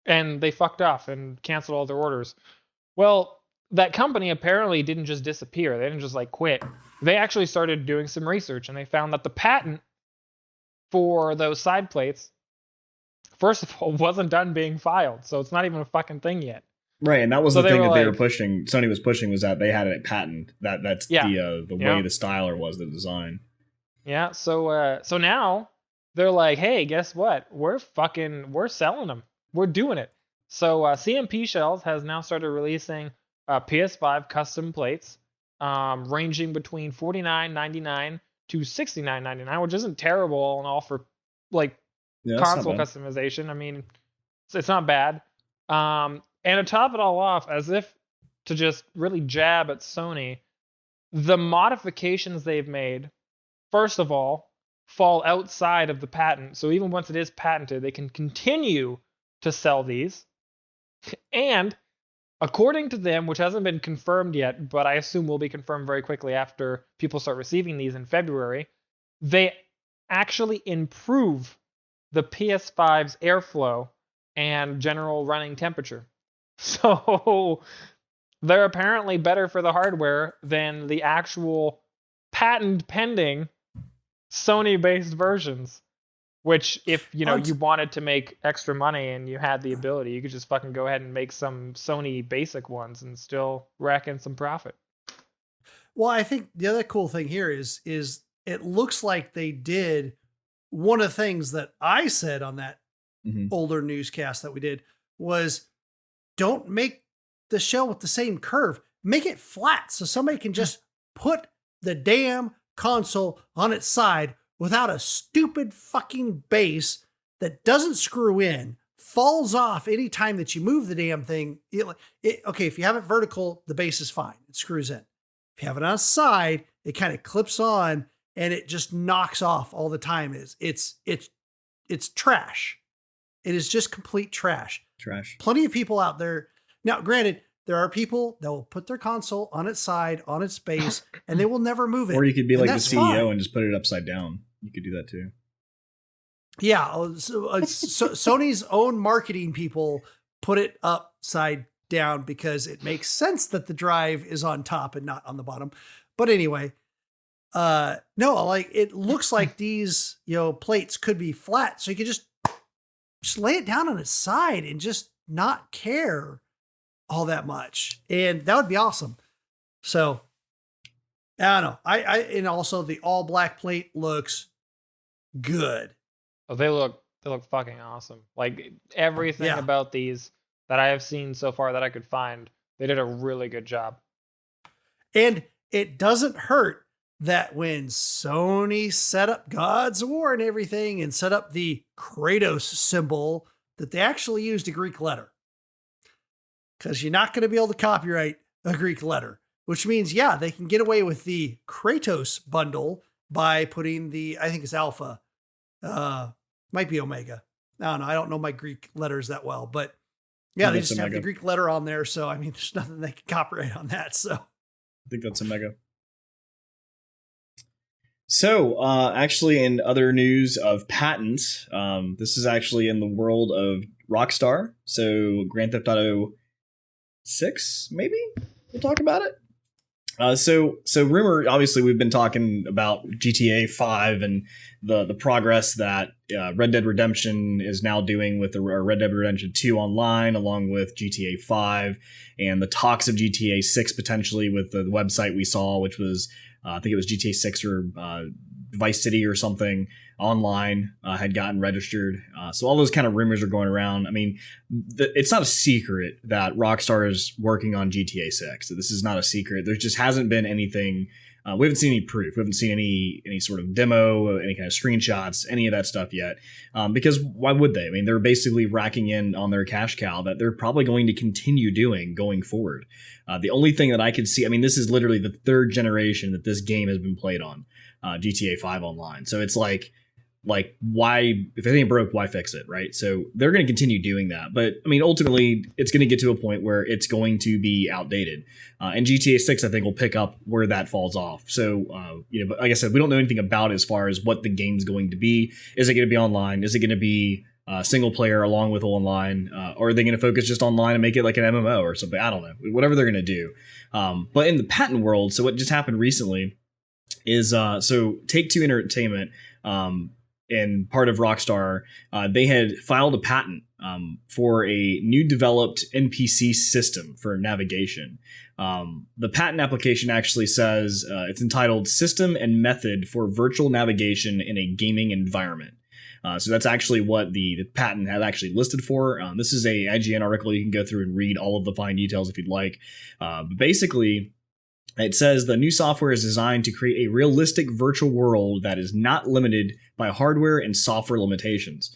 And they fucked off and canceled all their orders. Well, that company apparently didn't just disappear. They didn't just like quit. They actually started doing some research and they found that the patent for those side plates, first of all, wasn't done being filed. So it's not even a fucking thing yet. Right, and that was the thing that they were pushing. Sony was pushing was that they had a patent. That's the way the styler was, the design. Yeah, so now they're like, hey, guess what? We're selling them. We're doing it. So CMP Shells has now started releasing PS5 custom plates, ranging between $49.99 to $69.99, which isn't terrible all in all for like console customization. I mean, it's not bad. And to top it all off, as if to just really jab at Sony, the modifications they've made, first of all, fall outside of the patent. So even once it is patented, they can continue to sell these. And according to them, which hasn't been confirmed yet, but I assume will be confirmed very quickly after people start receiving these in February, they actually improve the PS5's airflow and general running temperature. So they're apparently better for the hardware than the actual patent pending Sony-based versions, which if you wanted to make extra money and you had the ability, you could just fucking go ahead and make some Sony basic ones and still rack in some profit. Well, I think the other cool thing here is it looks like they did one of the things that I said on that older newscast that we did was don't make the shell with the same curve, make it flat so somebody can just put the damn console on its side without a stupid fucking base that doesn't screw in, falls off anytime that you move the damn thing. Okay, if you have it vertical, the base is fine. It screws in. If you have it on a side, it kind of clips on and it just knocks off all the time. It's trash. It is just complete trash. Plenty of people out there. Now, granted, there are people that will put their console on its side, on its base, and they will never move it. Or you could be like the CEO and just put it upside down. You could do that too. Yeah. So Sony's own marketing people put it upside down because it makes sense that the drive is on top and not on the bottom. But anyway, no, like it looks like these, plates could be flat. So you could just lay it down on its side and just not care all that much. And that would be awesome. So I don't know. And also the all black plate looks good. Oh, they look fucking awesome. Like everything about these that I have seen so far that I could find, they did a really good job. And it doesn't hurt that when Sony set up God's War and everything and set up the Kratos symbol, that they actually used a Greek letter. Because you're not going to be able to copyright a Greek letter, which means, they can get away with the Kratos bundle by putting I think it's Alpha, might be Omega. I don't know. I don't know my Greek letters that well, but they just have the Greek letter on there. So, I mean, there's nothing they can copyright on that. So I think that's Omega. So, actually, in other news of patents, this is actually in the world of Rockstar. So, Grand Theft Auto 6, maybe? We'll talk about it. So rumor, obviously we've been talking about GTA 5 and the progress that Red Dead Redemption is now doing with the Red Dead Redemption 2 online, along with GTA 5, and the talks of GTA 6 potentially with the website we saw, which was I think it was GTA 6 or Vice City or something online had gotten registered. So all those kind of rumors are going around. I mean, it's not a secret that Rockstar is working on GTA 6. So this is not a secret. There just hasn't been anything. We haven't seen any proof. We haven't seen any sort of demo, any kind of screenshots, any of that stuff yet. Because why would they? I mean, they're basically racking in on their cash cow that they're probably going to continue doing going forward. The only thing that I could see, I mean, this is literally the third generation that this game has been played on, GTA 5 online. So it's like why, if it ain't broke, why fix it, right? So they're going to continue doing that. But I mean, ultimately, it's going to get to a point where it's going to be outdated. And GTA 6, I think, will pick up where that falls off. So, but like I said, we don't know anything about it as far as what the game's going to be. Is it going to be online? Is it going to be single player along with online? Or are they going to focus just online and make it like an MMO or something? I don't know. Whatever they're going to do. But in the patent world, so what just happened recently is so Take-Two Entertainment, and part of Rockstar, they had filed a patent for a new developed NPC system for navigation. The patent application actually says it's entitled System and Method for Virtual Navigation in a Gaming Environment. So that's actually what the patent had actually listed for. This is a IGN article. You can go through and read all of the fine details if you'd like. But basically, it says the new software is designed to create a realistic virtual world that is not limited by hardware and software limitations,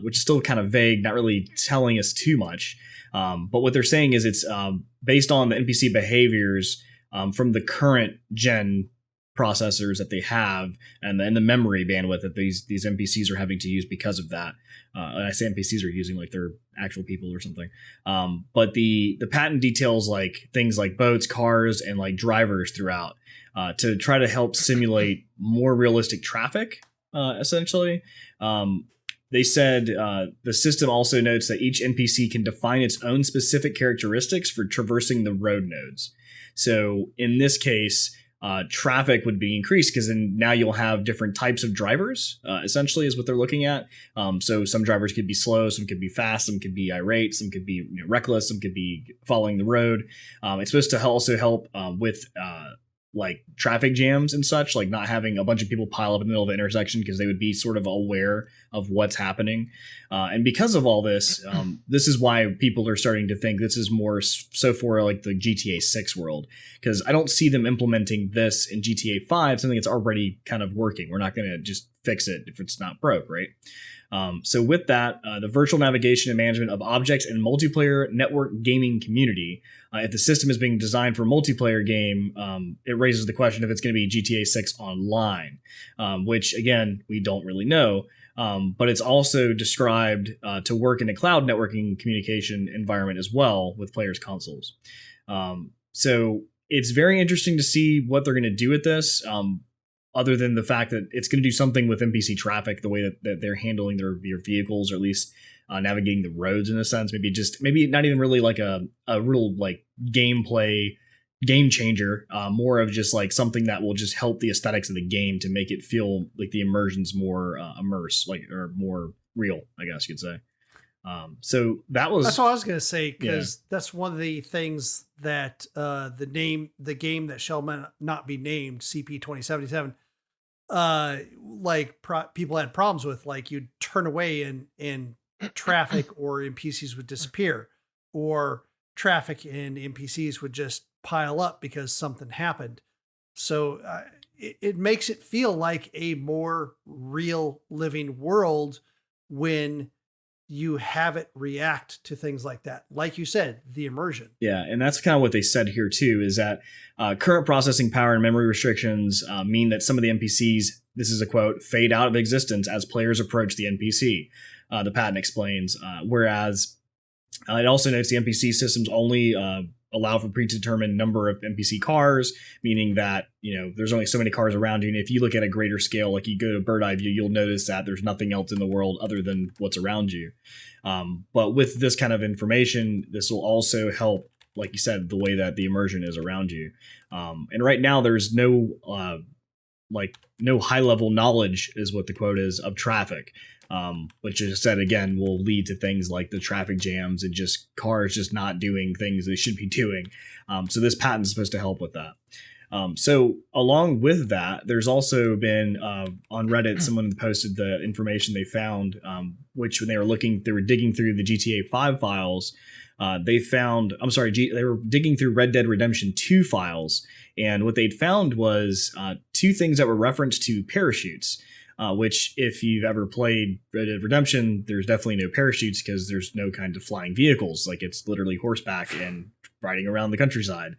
which is still kind of vague, not really telling us too much. But what they're saying is it's based on the NPC behaviors from the current gen processors that they have and the memory bandwidth that these NPCs are having to use because of that. And I say NPCs are using like they're actual people or something. But the patent details like things like boats, cars, and like drivers throughout to try to help simulate more realistic traffic, essentially. They said the system also notes that each NPC can define its own specific characteristics for traversing the road nodes. So in this case, traffic would be increased because then now you'll have different types of drivers, essentially is what they're looking at. So some drivers could be slow, some could be fast, some could be irate, some could be reckless, some could be following the road. It's supposed to also help with like traffic jams and such, like not having a bunch of people pile up in the middle of the intersection because they would be sort of aware of what's happening. And because of all this, this is why people are starting to think this is more so for like the GTA 6 world, because I don't see them implementing this in GTA 5, something that's already kind of working. We're not going to just fix it if it's not broke, right? So with that, the virtual navigation and management of objects and multiplayer network gaming community, if the system is being designed for a multiplayer game, it raises the question if it's going to be GTA 6 online, which, again, we don't really know. But it's also described to work in a cloud networking communication environment as well with players' consoles. So it's very interesting to see what they're going to do with this. Other than the fact that it's going to do something with NPC traffic, the way that they're handling their vehicles, or at least navigating the roads in a sense. Maybe not even really like a real like gameplay game changer, more of just like something that will just help the aesthetics of the game to make it feel like the immersion's more immersed, like, or more real, I guess you could say. So that's what I was going to say, because that's one of the things that the game that shall not be named, CP 2077, people had problems with, like you'd turn away and traffic or NPCs would disappear, or traffic and NPCs would just pile up because something happened. So it makes it feel like a more real living world when you have it react to things like that. Like you said, the immersion. Yeah, and that's kind of what they said here too, is that current processing power and memory restrictions mean that some of the NPCs, this is a quote, fade out of existence as players approach the NPC, the patent explains. Whereas it also notes the NPC systems only allow for predetermined number of NPC cars, meaning that, there's only so many cars around you. And if you look at a greater scale, like you go to bird eye view, you'll notice that there's nothing else in the world other than what's around you. But with this kind of information, this will also help like you said, the way that the immersion is around you. And right now there's no no high level knowledge is what the quote is of traffic, which is said again will lead to things like the traffic jams and just cars just not doing things they should be doing. So this patent is supposed to help with that. So along with that, there's also been on Reddit, someone posted the information they found, which when they were digging through the GTA 5 files, they were digging through Red Dead Redemption 2 files, and what they'd found was two things that were referenced to parachutes, which if you've ever played Red Dead Redemption, there's definitely no parachutes because there's no kind of flying vehicles. Like it's literally horseback and riding around the countryside.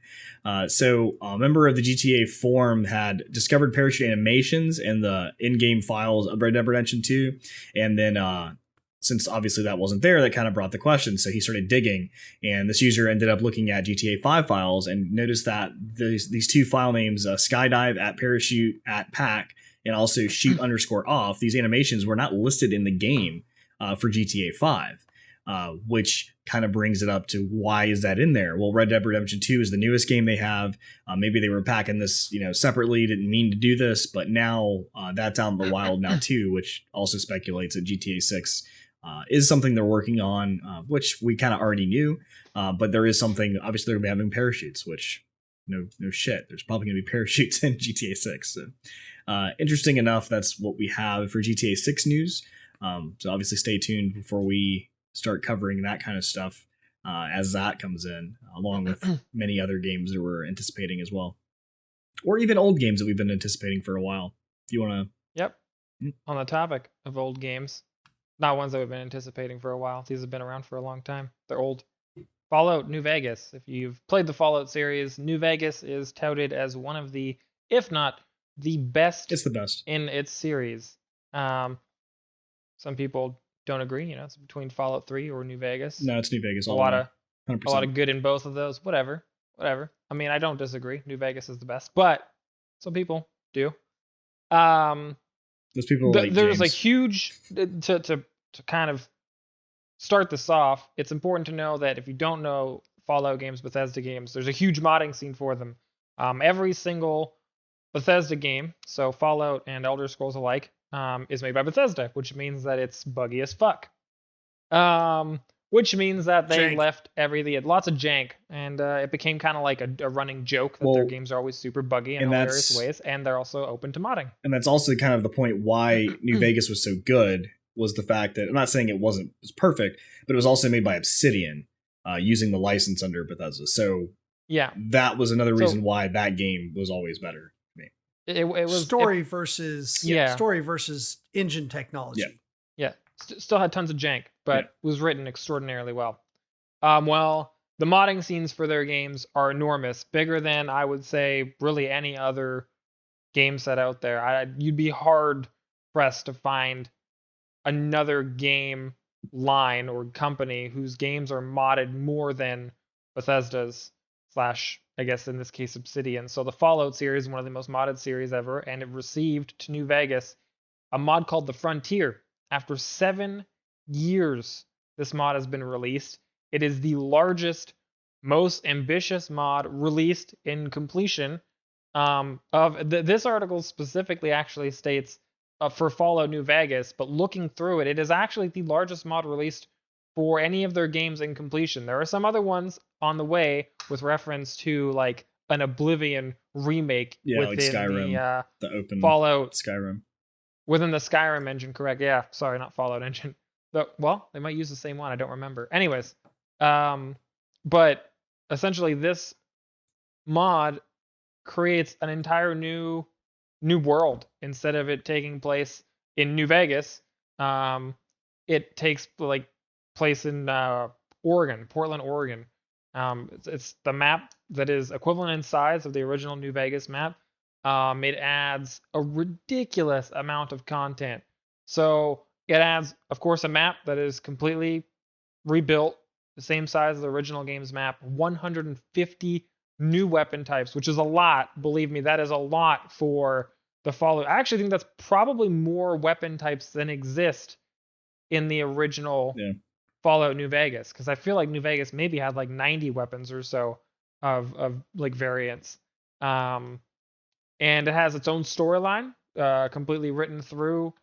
So a member of the GTA forum had discovered parachute animations in the in-game files of Red Dead Redemption 2. And then since obviously that wasn't there, that kind of brought the question. So he started digging, and this user ended up looking at GTA 5 files and noticed that these two file names, skydive at parachute at pack, and also shoot _ off, these animations were not listed in the game for GTA 5. Which kind of brings it up to why is that in there? Well, Red Dead Redemption 2 is the newest game they have. Maybe they were packing this, separately, didn't mean to do this, but now that's out in the wild now too, which also speculates that GTA 6 is something they're working on, which we kind of already knew. But there is something, obviously they're going to be having parachutes, which no shit, there's probably going to be parachutes in GTA 6. So interesting enough, that's what we have for GTA 6 news. So obviously stay tuned before we start covering that kind of stuff as that comes in, along with many other games that we're anticipating as well, or even old games that we've been anticipating for a while. If you want to, yep. On the topic of old games, not ones that we've been anticipating for a while. These have been around for a long time. They're old. Fallout New Vegas. If you've played the Fallout series, New Vegas is touted as one of the, if not the best, it's the best in its series. Some people don't agree. It's between Fallout 3 or New Vegas. No, it's New Vegas. A lot of good in both of those. Whatever. I mean, I don't disagree. New Vegas is the best, but some people do. Those people like there's James. a huge to kind of start this off. It's important to know that if you don't know Fallout games, Bethesda games, there's a huge modding scene for them. Every single Bethesda game, so Fallout and Elder Scrolls alike, is made by Bethesda, which means that it's buggy as fuck. Which means that they left everything, lots of jank, and it became kind of like a running joke that their games are always super buggy in all various ways, and they're also open to modding. And that's also kind of the point why New Vegas was so good, was the fact that, I'm not saying it was perfect, but it was also made by Obsidian, using the license under Bethesda. So yeah, that was another reason why that game was always better. It was story versus engine technology. Yeah. Still had tons of jank, but was written extraordinarily well. Well, the modding scenes for their games are enormous, bigger than I would say really any other game set out there. You'd be hard pressed to find another game line or company whose games are modded more than Bethesda's / I guess in this case Obsidian. So the Fallout series is one of the most modded series ever, and it received to New Vegas a mod called The Frontier. After 7 years, this mod has been released. It is the largest, most ambitious mod released in completion. This article specifically actually states for Fallout New Vegas, but looking through it, it is actually the largest mod released for any of their games in completion. There are some other ones on the way with reference to like an Oblivion remake within like Skyrim, the open Fallout Skyrim. Within the Skyrim engine, correct? Yeah, sorry, not Fallout engine. Well, they might use the same one. I don't remember. Anyways, but essentially this mod creates an entire new world. Instead of it taking place in New Vegas, it takes place in Portland, Oregon. It's the map that is equivalent in size of the original New Vegas map. It adds a ridiculous amount of content. So it adds, of course, a map that is completely rebuilt, the same size as the original game's map, 150 new weapon types, which is a lot. Believe me, that is a lot for the Fallout. I actually think that's probably more weapon types than exist in the original Fallout New Vegas, because I feel like New Vegas maybe had like 90 weapons or so of like variants. And it has its own storyline, completely written through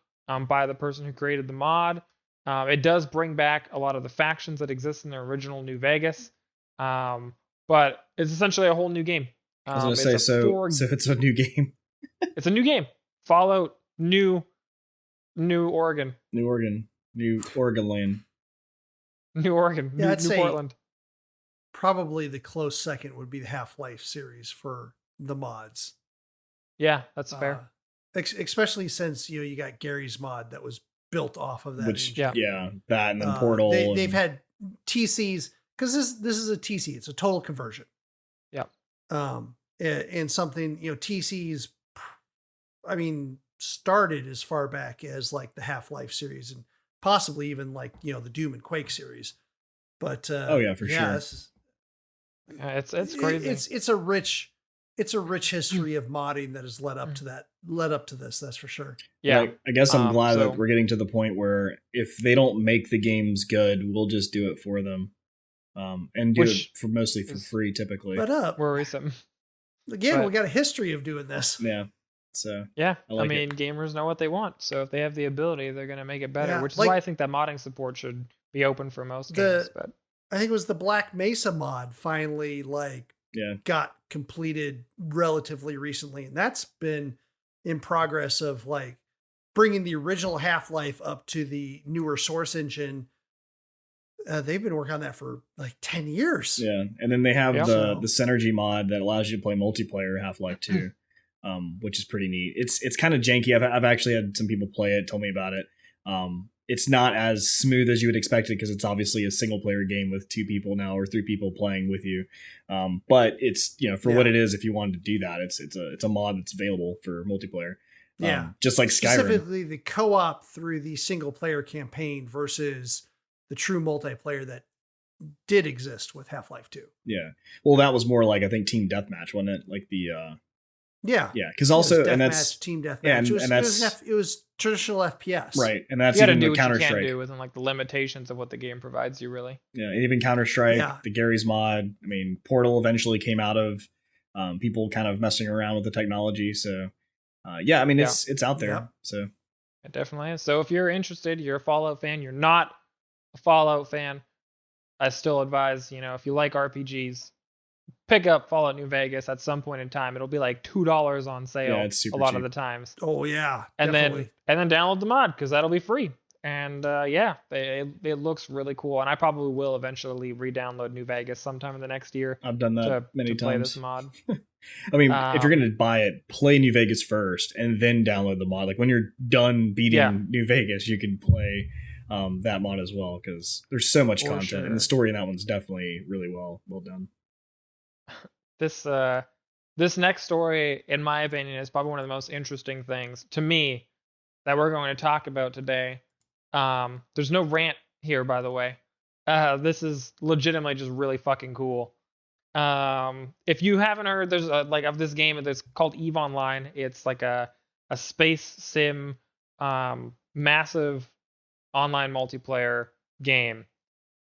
by the person who created the mod. It does bring back a lot of the factions that exist in the original New Vegas, but it's essentially a whole new game. I was gonna say, so it's a new game. It's a new game. Fallout New Oregon. New Oregon Lane. New Oregon. Yeah, I'd New say Portland. probably the close second would be the Half-Life series for the mods. Yeah, that's fair. Especially since you got Gary's mod that was built off of that. Which engine. yeah, that and then Portal. They've had TCs because this is a TC. It's a total conversion. Yeah. And something TCs. I mean, started as far back as like the Half-Life series and possibly even like the Doom and Quake series. But oh yeah, for sure. It's crazy. It's a rich history of modding that has led up to this. That's for sure. Yeah. Like, I guess I'm glad that we're getting to the point where if they don't make the games good, we'll just do it for them. And do it for mostly for free typically. But worrisome. Again, we got a history of doing this. Yeah. So yeah, I mean, gamers know what they want. So if they have the ability, they're going to make it better, Yeah, which is why I think that modding support should be open for most games. But I think it was the Black Mesa mod finally got completed relatively recently, and that's been in progress of like bringing the original Half-Life up to the newer Source engine. They've been working on that for like 10 years. Yeah, and then they have the Synergy mod that allows you to play multiplayer Half-Life 2. Which is pretty neat. It's kind of janky. I've actually had some people play it, told me about it. It's not as smooth as you would expect it because it's obviously a single player game with 2 people now or 3 people playing with you. But it's for what it is. If you wanted to do that, it's a mod that's available for multiplayer. Yeah, just like Skyrim. Specifically, the co-op through the single player campaign versus the true multiplayer that did exist with Half-Life 2. Yeah, well, that was more like I think team deathmatch, wasn't it? Like the yeah, because also and that's team deathmatch. Yeah, it was traditional FPS, right? And that's you got to even do what Counter you can Strike. do within like the limitations of what the game provides you, really. Yeah, and even Counter Strike, the Gary's mod. I mean, Portal eventually came out of people kind of messing around with the technology. So I mean, it's out there. Yeah. So it definitely is. So if you're interested, you're a Fallout fan, you're not a Fallout fan, I still advise if you like RPGs, pick up Fallout New Vegas at some point in time. It'll be like $2 on sale. Yeah, it's super a lot cheap. of the times. Oh yeah, and definitely. then download the mod because that'll be free. And it looks really cool. And I probably will eventually re-download New Vegas sometime in the next year. I've done that many times. Play this mod. I mean, if you're going to buy it, play New Vegas first and then download the mod. Like when you're done beating New Vegas, you can play that mod as well because there's so much content and the story in that one's definitely really well done. This next story, in my opinion, is probably one of the most interesting things to me that we're going to talk about today. There's no rant here, by the way. This is legitimately just really fucking cool. If you haven't heard, there's of this game that's called EVE Online. It's like a space sim, massive online multiplayer game.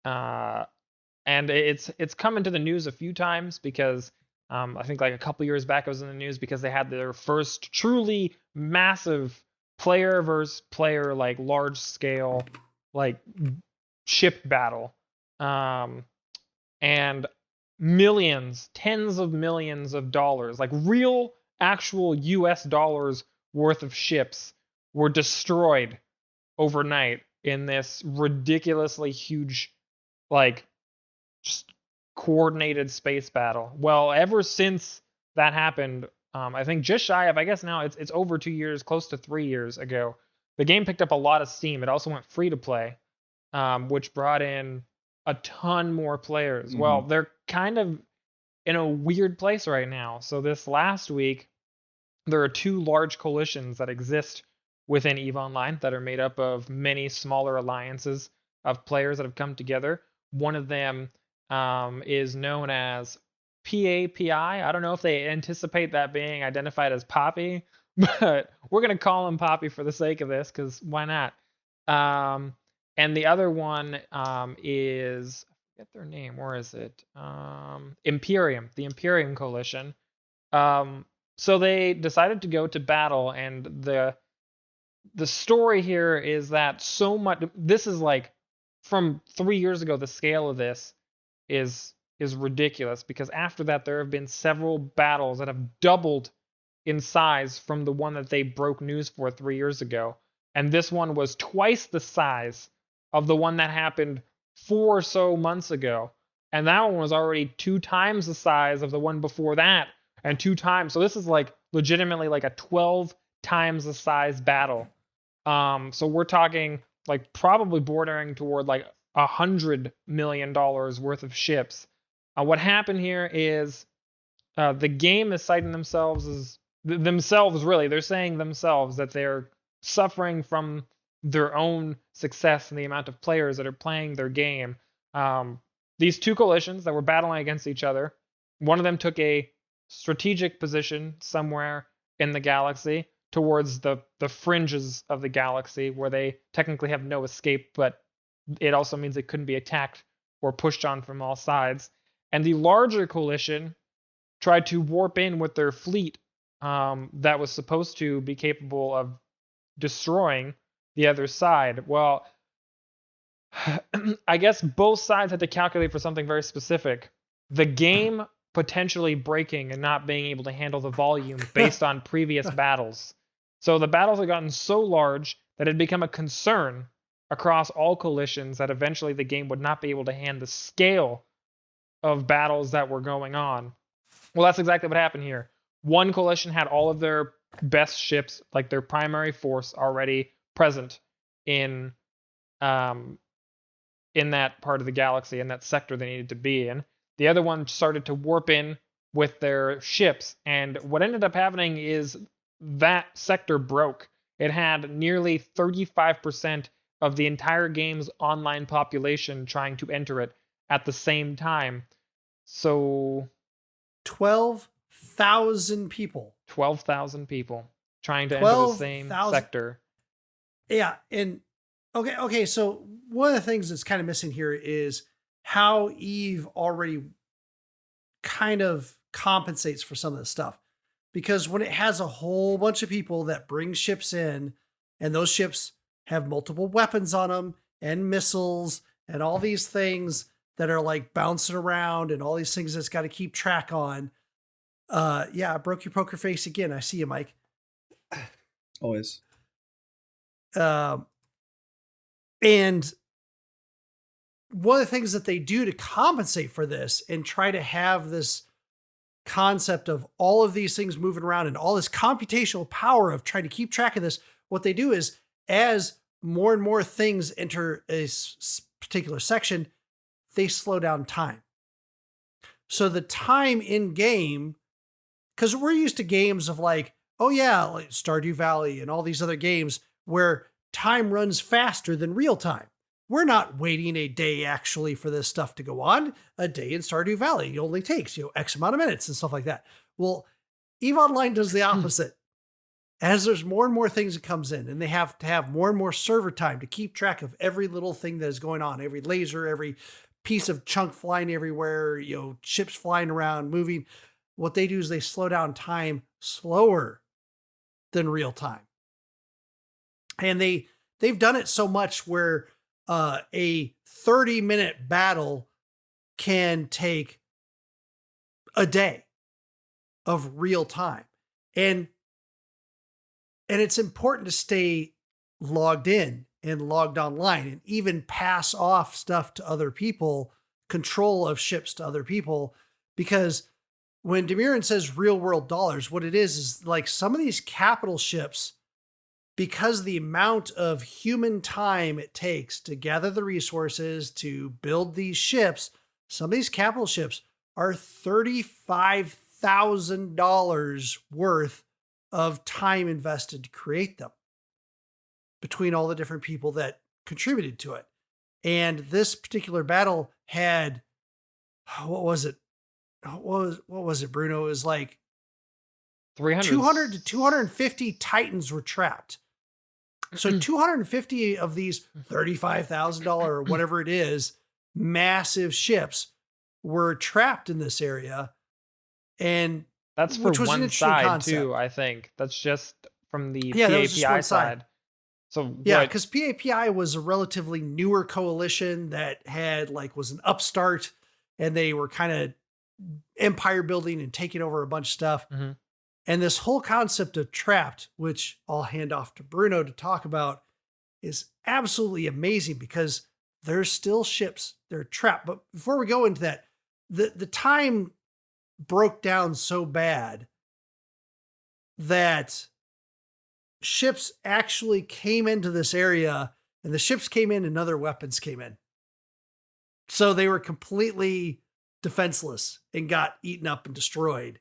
And it's come into the news a few times because I think like a couple years back it was in the news because they had their first truly massive player versus player, like large scale, like ship battle. And millions, tens of millions of dollars, like real actual US dollars worth of ships were destroyed overnight in this ridiculously huge, like just coordinated space battle. Well, ever since that happened, I think just shy of, I guess now it's over 2 years, close to 3 years ago, the game picked up a lot of steam. It also went free to play, which brought in a ton more players. Mm-hmm. Well, they're kind of in a weird place right now. So this last week, there are 2 large coalitions that exist within EVE Online that are made up of many smaller alliances of players that have come together. One of them is known as PAPI. I don't know if they anticipate that being identified as Poppy, but we're going to call him Poppy for the sake of this because why not? and the other one is, I forget their name. Where is it? Imperium, the Imperium Coalition. So they decided to go to battle, and the story here is that so much. This is like from 3 years ago. The scale of this is ridiculous, because after that there have been several battles that have doubled in size from the one that they broke news for 3 years ago, and this one was twice the size of the one that happened 4 or so months ago, and that one was already 2 times the size of the one before that, and 2 times. So this is like legitimately like a 12 times the size battle. So we're talking like probably bordering toward like $100 million worth of ships. What happened here is the game is citing themselves as really. They're saying themselves that they're suffering from their own success and the amount of players that are playing their game. These two coalitions that were battling against each other, one of them took a strategic position somewhere in the galaxy towards the fringes of the galaxy, where they technically have no escape, but it also means it couldn't be attacked or pushed on from all sides. And the larger coalition tried to warp in with their fleet that was supposed to be capable of destroying the other side. Well, I guess both sides had to calculate for something very specific. The game potentially breaking and not being able to handle the volume based on previous battles. So the battles had gotten so large that it had become a concern across all coalitions that eventually the game would not be able to handle the scale of battles that were going on. Well, that's exactly what happened here. One coalition had all of their best ships, like their primary force, already present in that part of the galaxy, in that sector they needed to be in. The other one started to warp in with their ships, and what ended up happening is that sector broke. It had nearly 35% of the entire game's online population trying to enter it at the same time. So 12,000 people. 12,000 people trying to enter the same sector. Yeah, and okay, so one of the things that's kind of missing here is how Eve already kind of compensates for some of this stuff. Because when it has a whole bunch of people that bring ships in, and those ships have multiple weapons on them and missiles and all these things that are like bouncing around and all these things that's got to keep track on. Yeah, I broke your poker face again. I see you, Mike. Always. And one of the things that they do to compensate for this and try to have this concept of all of these things moving around and all this computational power of trying to keep track of this, what they do is, as more and more things enter a particular section, they slow down time. So the time in game, because we're used to games of like, oh yeah, like Stardew Valley and all these other games where time runs faster than real time. We're not waiting a day actually for this stuff to go on. A day in Stardew Valley only takes, X amount of minutes and stuff like that. Well, EVE Online does the opposite. As there's more and more things that comes in, and they have to have more and more server time to keep track of every little thing that is going on, every laser, every piece of chunk flying everywhere, ships flying around, moving. What they do is they slow down time slower than real time. And they've done it so much where a 30-minute battle can take a day of real time. And it's important to stay logged in and logged online and even pass off stuff to other people, control of ships to other people, because when Dymyrn says real world dollars, what it is like some of these capital ships, because the amount of human time it takes to gather the resources to build these ships, some of these capital ships are $35,000 worth of time invested to create them between all the different people that contributed to it. And this particular battle had, what was it? What was it, Bruno? It was like 200 to 250 Titans were trapped. So 250 of these $35,000 or whatever it is, massive ships were trapped in this area. And that's for one side too, I think. That's just from the PAPI side. So yeah, because PAPI was a relatively newer coalition that was an upstart, and they were kind of empire building and taking over a bunch of stuff. Mm-hmm. And this whole concept of trapped, which I'll hand off to Bruno to talk about, is absolutely amazing because there's still ships. They're trapped. But before we go into that, the time broke down so bad that ships actually came into this area, and the ships came in and other weapons came in. So they were completely defenseless and got eaten up and destroyed.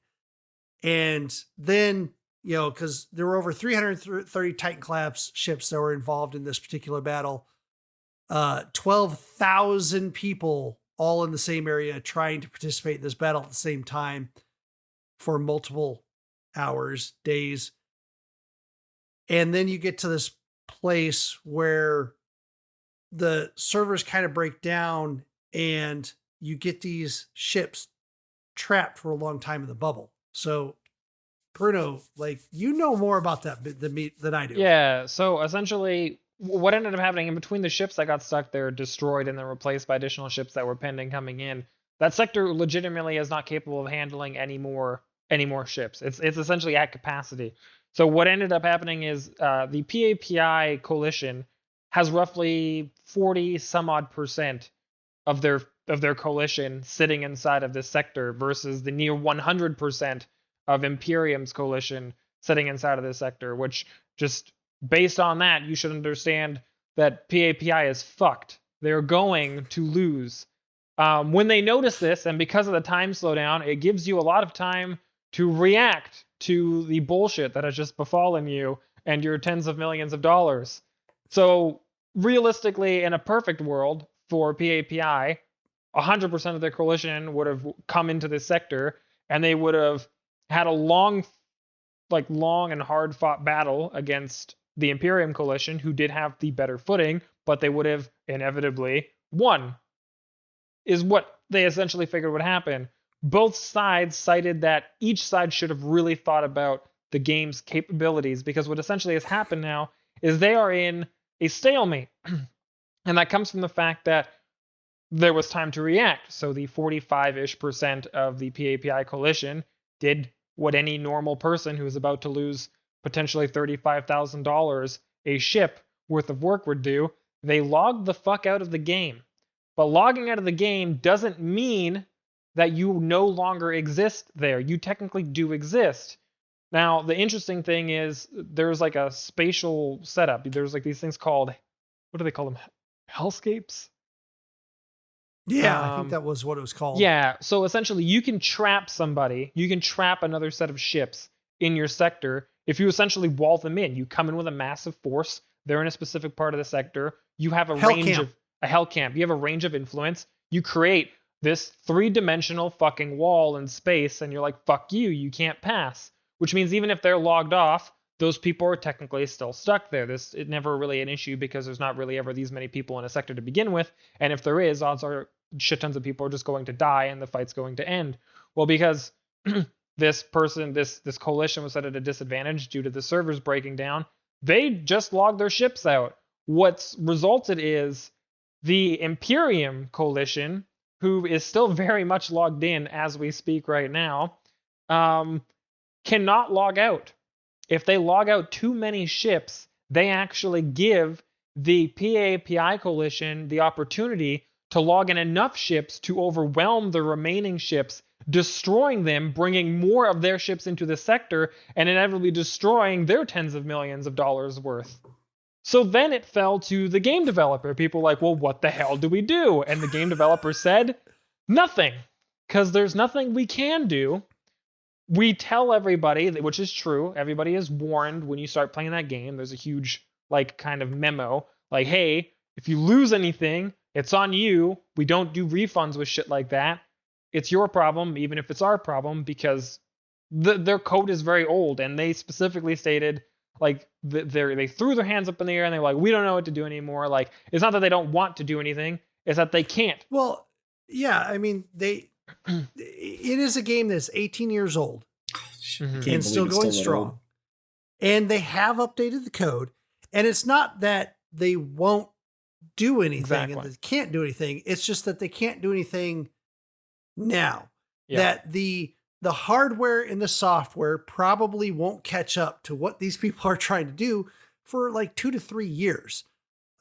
And then, because there were over 330 Titan-class ships that were involved in this particular battle, 12,000 people all in the same area trying to participate in this battle at the same time for multiple hours, days. And then you get to this place where the servers kind of break down and you get these ships trapped for a long time in the bubble. So, Bruno, you know more about that than I do. Yeah. So essentially, what ended up happening in between the ships that got stuck there, destroyed, and then replaced by additional ships that were pending coming in, that sector legitimately is not capable of handling any more ships. It's essentially at capacity. So what ended up happening is the PAPI coalition has roughly 40 some odd % of their coalition sitting inside of this sector versus the near 100% of Imperium's coalition sitting inside of this sector, which just based on that, you should understand that PAPI is fucked. They're going to lose. When they notice this, and because of the time slowdown, it gives you a lot of time to react to the bullshit that has just befallen you and your tens of millions of dollars. So realistically, in a perfect world for PAPI, 100% of their coalition would have come into this sector, and they would have had a long and hard fought battle against the Imperium coalition, who did have the better footing, but they would have inevitably won, is what they essentially figured would happen. Both sides cited that each side should have really thought about the game's capabilities, because what essentially has happened now is they are in a stalemate. And that comes from the fact that there was time to react. So the 45-ish% of the PAPI coalition did what any normal person who is about to lose potentially $35,000 a ship worth of work would do. They logged the fuck out of the game. But logging out of the game doesn't mean that you no longer exist there. You technically do exist. Now, the interesting thing is there's a spatial setup. There's these things called, what do they call them? Hellscapes? Yeah, I think that was what it was called. Yeah, so essentially you can trap somebody. You can trap another set of ships in your sector if you essentially wall them in. You come in with a massive force. They're in a specific part of the sector. You have a hell camp. You have a range of influence. You create this 3-dimensional fucking wall in space, and you're like, fuck you, you can't pass. Which means even if they're logged off, those people are technically still stuck there. It's never really an issue because there's not really ever these many people in a sector to begin with. And if there is, odds are shit tons of people are just going to die and the fight's going to end. Well, because this coalition was set at a disadvantage due to the servers breaking down, they just logged their ships out. What's resulted is the Imperium coalition, who is still very much logged in as we speak right now, cannot log out. If they log out too many ships, they actually give the PAPI coalition the opportunity to log in enough ships to overwhelm the remaining ships, destroying them, bringing more of their ships into the sector, and inevitably destroying their tens of millions of dollars worth. So then it fell to the game developer. People were like, well, what the hell do we do? And the game developer said, nothing, because there's nothing we can do. We tell everybody, which is true, everybody is warned when you start playing that game. There's a huge, kind of memo, hey, if you lose anything, it's on you. We don't do refunds with shit like that. It's your problem, even if it's our problem, because their code is very old, and they specifically stated Like they threw their hands up in the air and they're like, we don't know what to do anymore. Like, it's not that they don't want to do anything, it's that they can't. Well, yeah, I mean, it is a game that's 18 years old and still going strong. And they have updated the code. And it's not that they won't do anything and they can't do anything. It's just that they can't do anything now. Yeah. That the hardware and the software probably won't catch up to what these people are trying to do for like 2 to 3 years.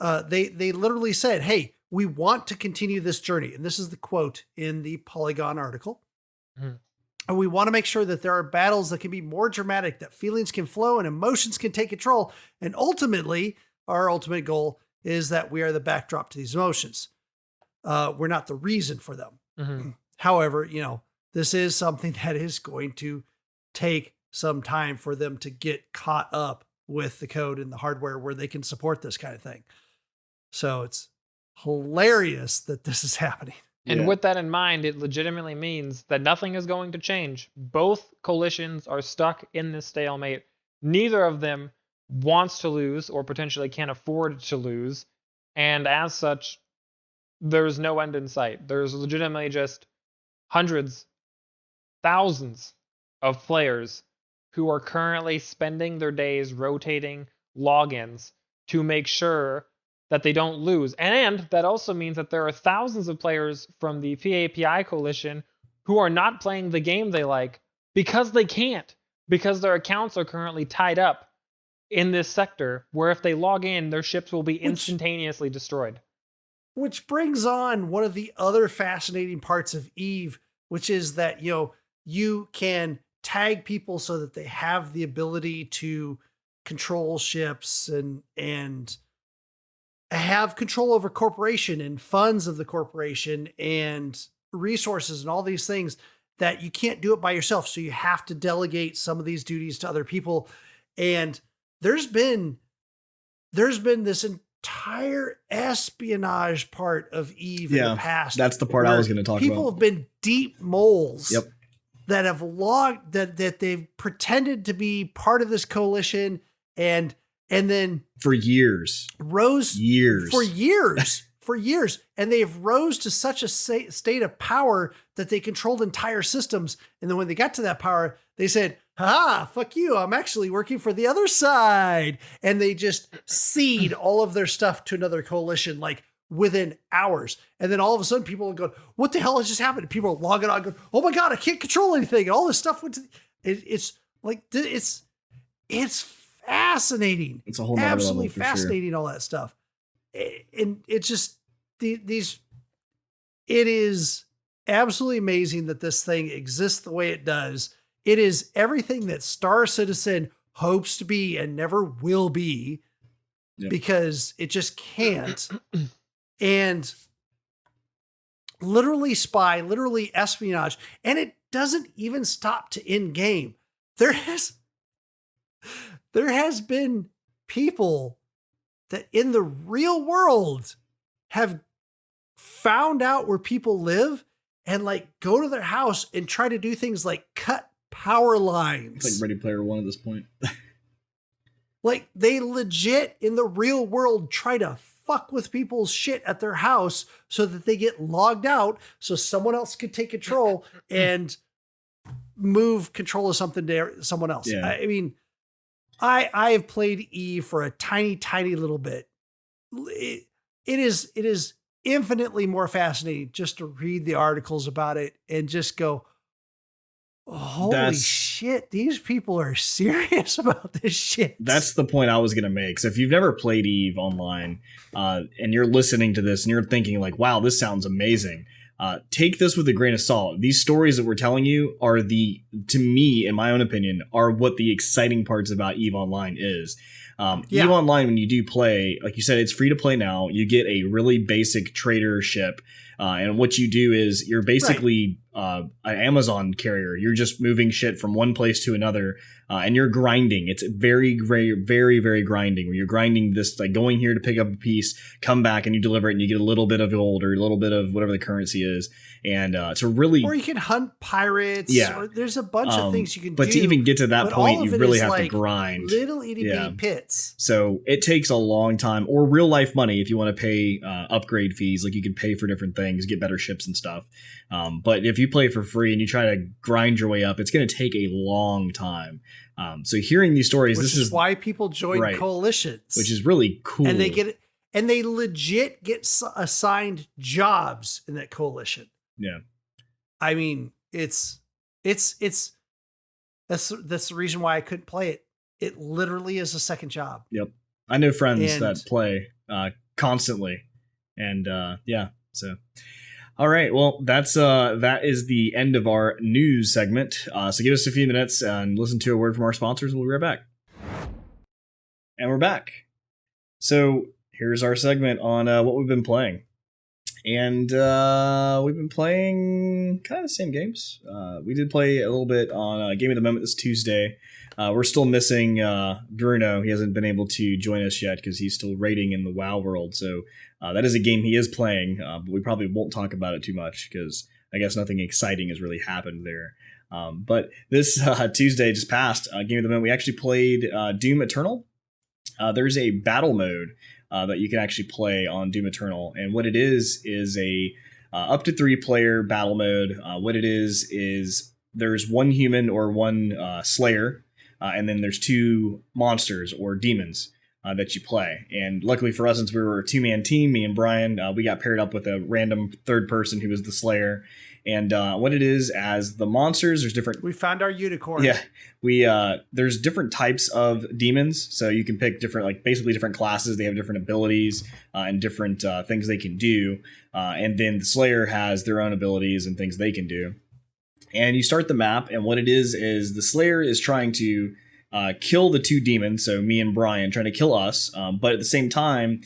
They literally said, hey, we want to continue this journey. And this is the quote in the Polygon article. Mm-hmm. And we want to make sure that there are battles that can be more dramatic, that feelings can flow and emotions can take control. And ultimately, our ultimate goal is that we are the backdrop to these emotions. We're not the reason for them. Mm-hmm. However, this is something that is going to take some time for them to get caught up with the code and the hardware where they can support this kind of thing. So it's hilarious that this is happening. And with that in mind, it legitimately means that nothing is going to change. Both coalitions are stuck in this stalemate. Neither of them wants to lose or potentially can't afford to lose. And as such, there's no end in sight. There's legitimately just hundreds, thousands of players who are currently spending their days rotating logins to make sure that they don't lose. And that also means that there are thousands of players from the PAPI coalition who are not playing the game they like because they can't, because their accounts are currently tied up in this sector where if they log in, their ships will be instantaneously destroyed. Which brings on one of the other fascinating parts of EVE, which is that, you can tag people so that they have the ability to control ships and have control over corporation and funds of the corporation and resources and all these things that you can't do it by yourself. So you have to delegate some of these duties to other people. And there's been this entire espionage part of EVE in the past. That's the part I was going to talk about. People have been deep moles that have logged that they've pretended to be part of this coalition and then for years, and they've rose to such a state of power that they controlled entire systems. And then when they got to that power, they said, fuck you, I'm actually working for the other side. And they just cede all of their stuff to another coalition, like within hours. And then all of a sudden people are going, what the hell has just happened? And people are logging on going, oh my God, I can't control anything. And all this stuff went to it's like, it's fascinating. It's a whole absolutely level, fascinating, sure. All that stuff. And it's just it is absolutely amazing that this thing exists the way it does. It is everything that Star Citizen hopes to be and never will be, because it just can't. And literally spy, literally espionage, and it doesn't even stop to in game. There has been people that in the real world have found out where people live and like go to their house and try to do things like cut power lines. It's like Ready Player One at this point. Like they legit in the real world try to fuck with people's shit at their house so that they get logged out so someone else can take control and move control of something to someone else. Yeah. I mean, I have played EVE for a tiny, tiny little bit. It is infinitely more fascinating just to read the articles about it and just go, holy shit, these people are serious about this shit. That's the point I was going to make. So if you've never played EVE online and you're listening to this and you're thinking like, wow, this sounds amazing. Take this with a grain of salt. These stories that we're telling you are to me, in my own opinion, are what the exciting parts about EVE Online is. EVE Online, when you do play, like you said, it's free to play now. You get a really basic trader ship. And what you do is you're basically an Amazon carrier. You're just moving shit from one place to another, and you're grinding. It's very, very, very, very grinding. Where you're grinding this, like going here to pick up a piece, come back and you deliver it, and you get a little bit of gold or a little bit of whatever the currency is. And it's a really, or you can hunt pirates. Yeah, or there's a bunch of things you can do. But to even get to that point, you really have to like grind. Little itty bitty pits. So it takes a long time, or real life money if you want to pay upgrade fees. Like you can pay for different things, get better ships and stuff. But if you play for free and you try to grind your way up, it's going to take a long time. So hearing these stories, Which is why people join coalitions, which is really cool. And they legit get assigned jobs in that coalition. Yeah. I mean, that's the reason why I couldn't play it. It literally is a second job. Yep. I know friends that play constantly. And so all right, well, that is the end of our news segment. So give us a few minutes and listen to a word from our sponsors, and we'll be right back. And we're back. So here's our segment on what we've been playing. And we've been playing kind of the same games. We did play a little bit on Game of the Moment this Tuesday. We're still missing Bruno. He hasn't been able to join us yet because he's still raiding in the WoW world. So that is a game he is playing, but we probably won't talk about it too much because I guess nothing exciting has really happened there. But this Tuesday just passed, Game of the Moment, we actually played Doom Eternal. There's a battle mode that you can actually play on Doom Eternal. And what it is a up to 3 player battle mode. What it is there's one human or one slayer, and then there's 2 monsters or demons that you play. And luckily for us, since we were a 2-man team, me and Brian, we got paired up with a random third person who was the slayer. And what it is, as the monsters, there's different. We found our unicorn. Yeah, there's different types of demons, so you can pick different, like basically different classes. They have different abilities and different things they can do. And then the Slayer has their own abilities and things they can do. And you start the map, and what it is the Slayer is trying to kill the 2 demons, so me and Brian trying to kill us. But at the same time,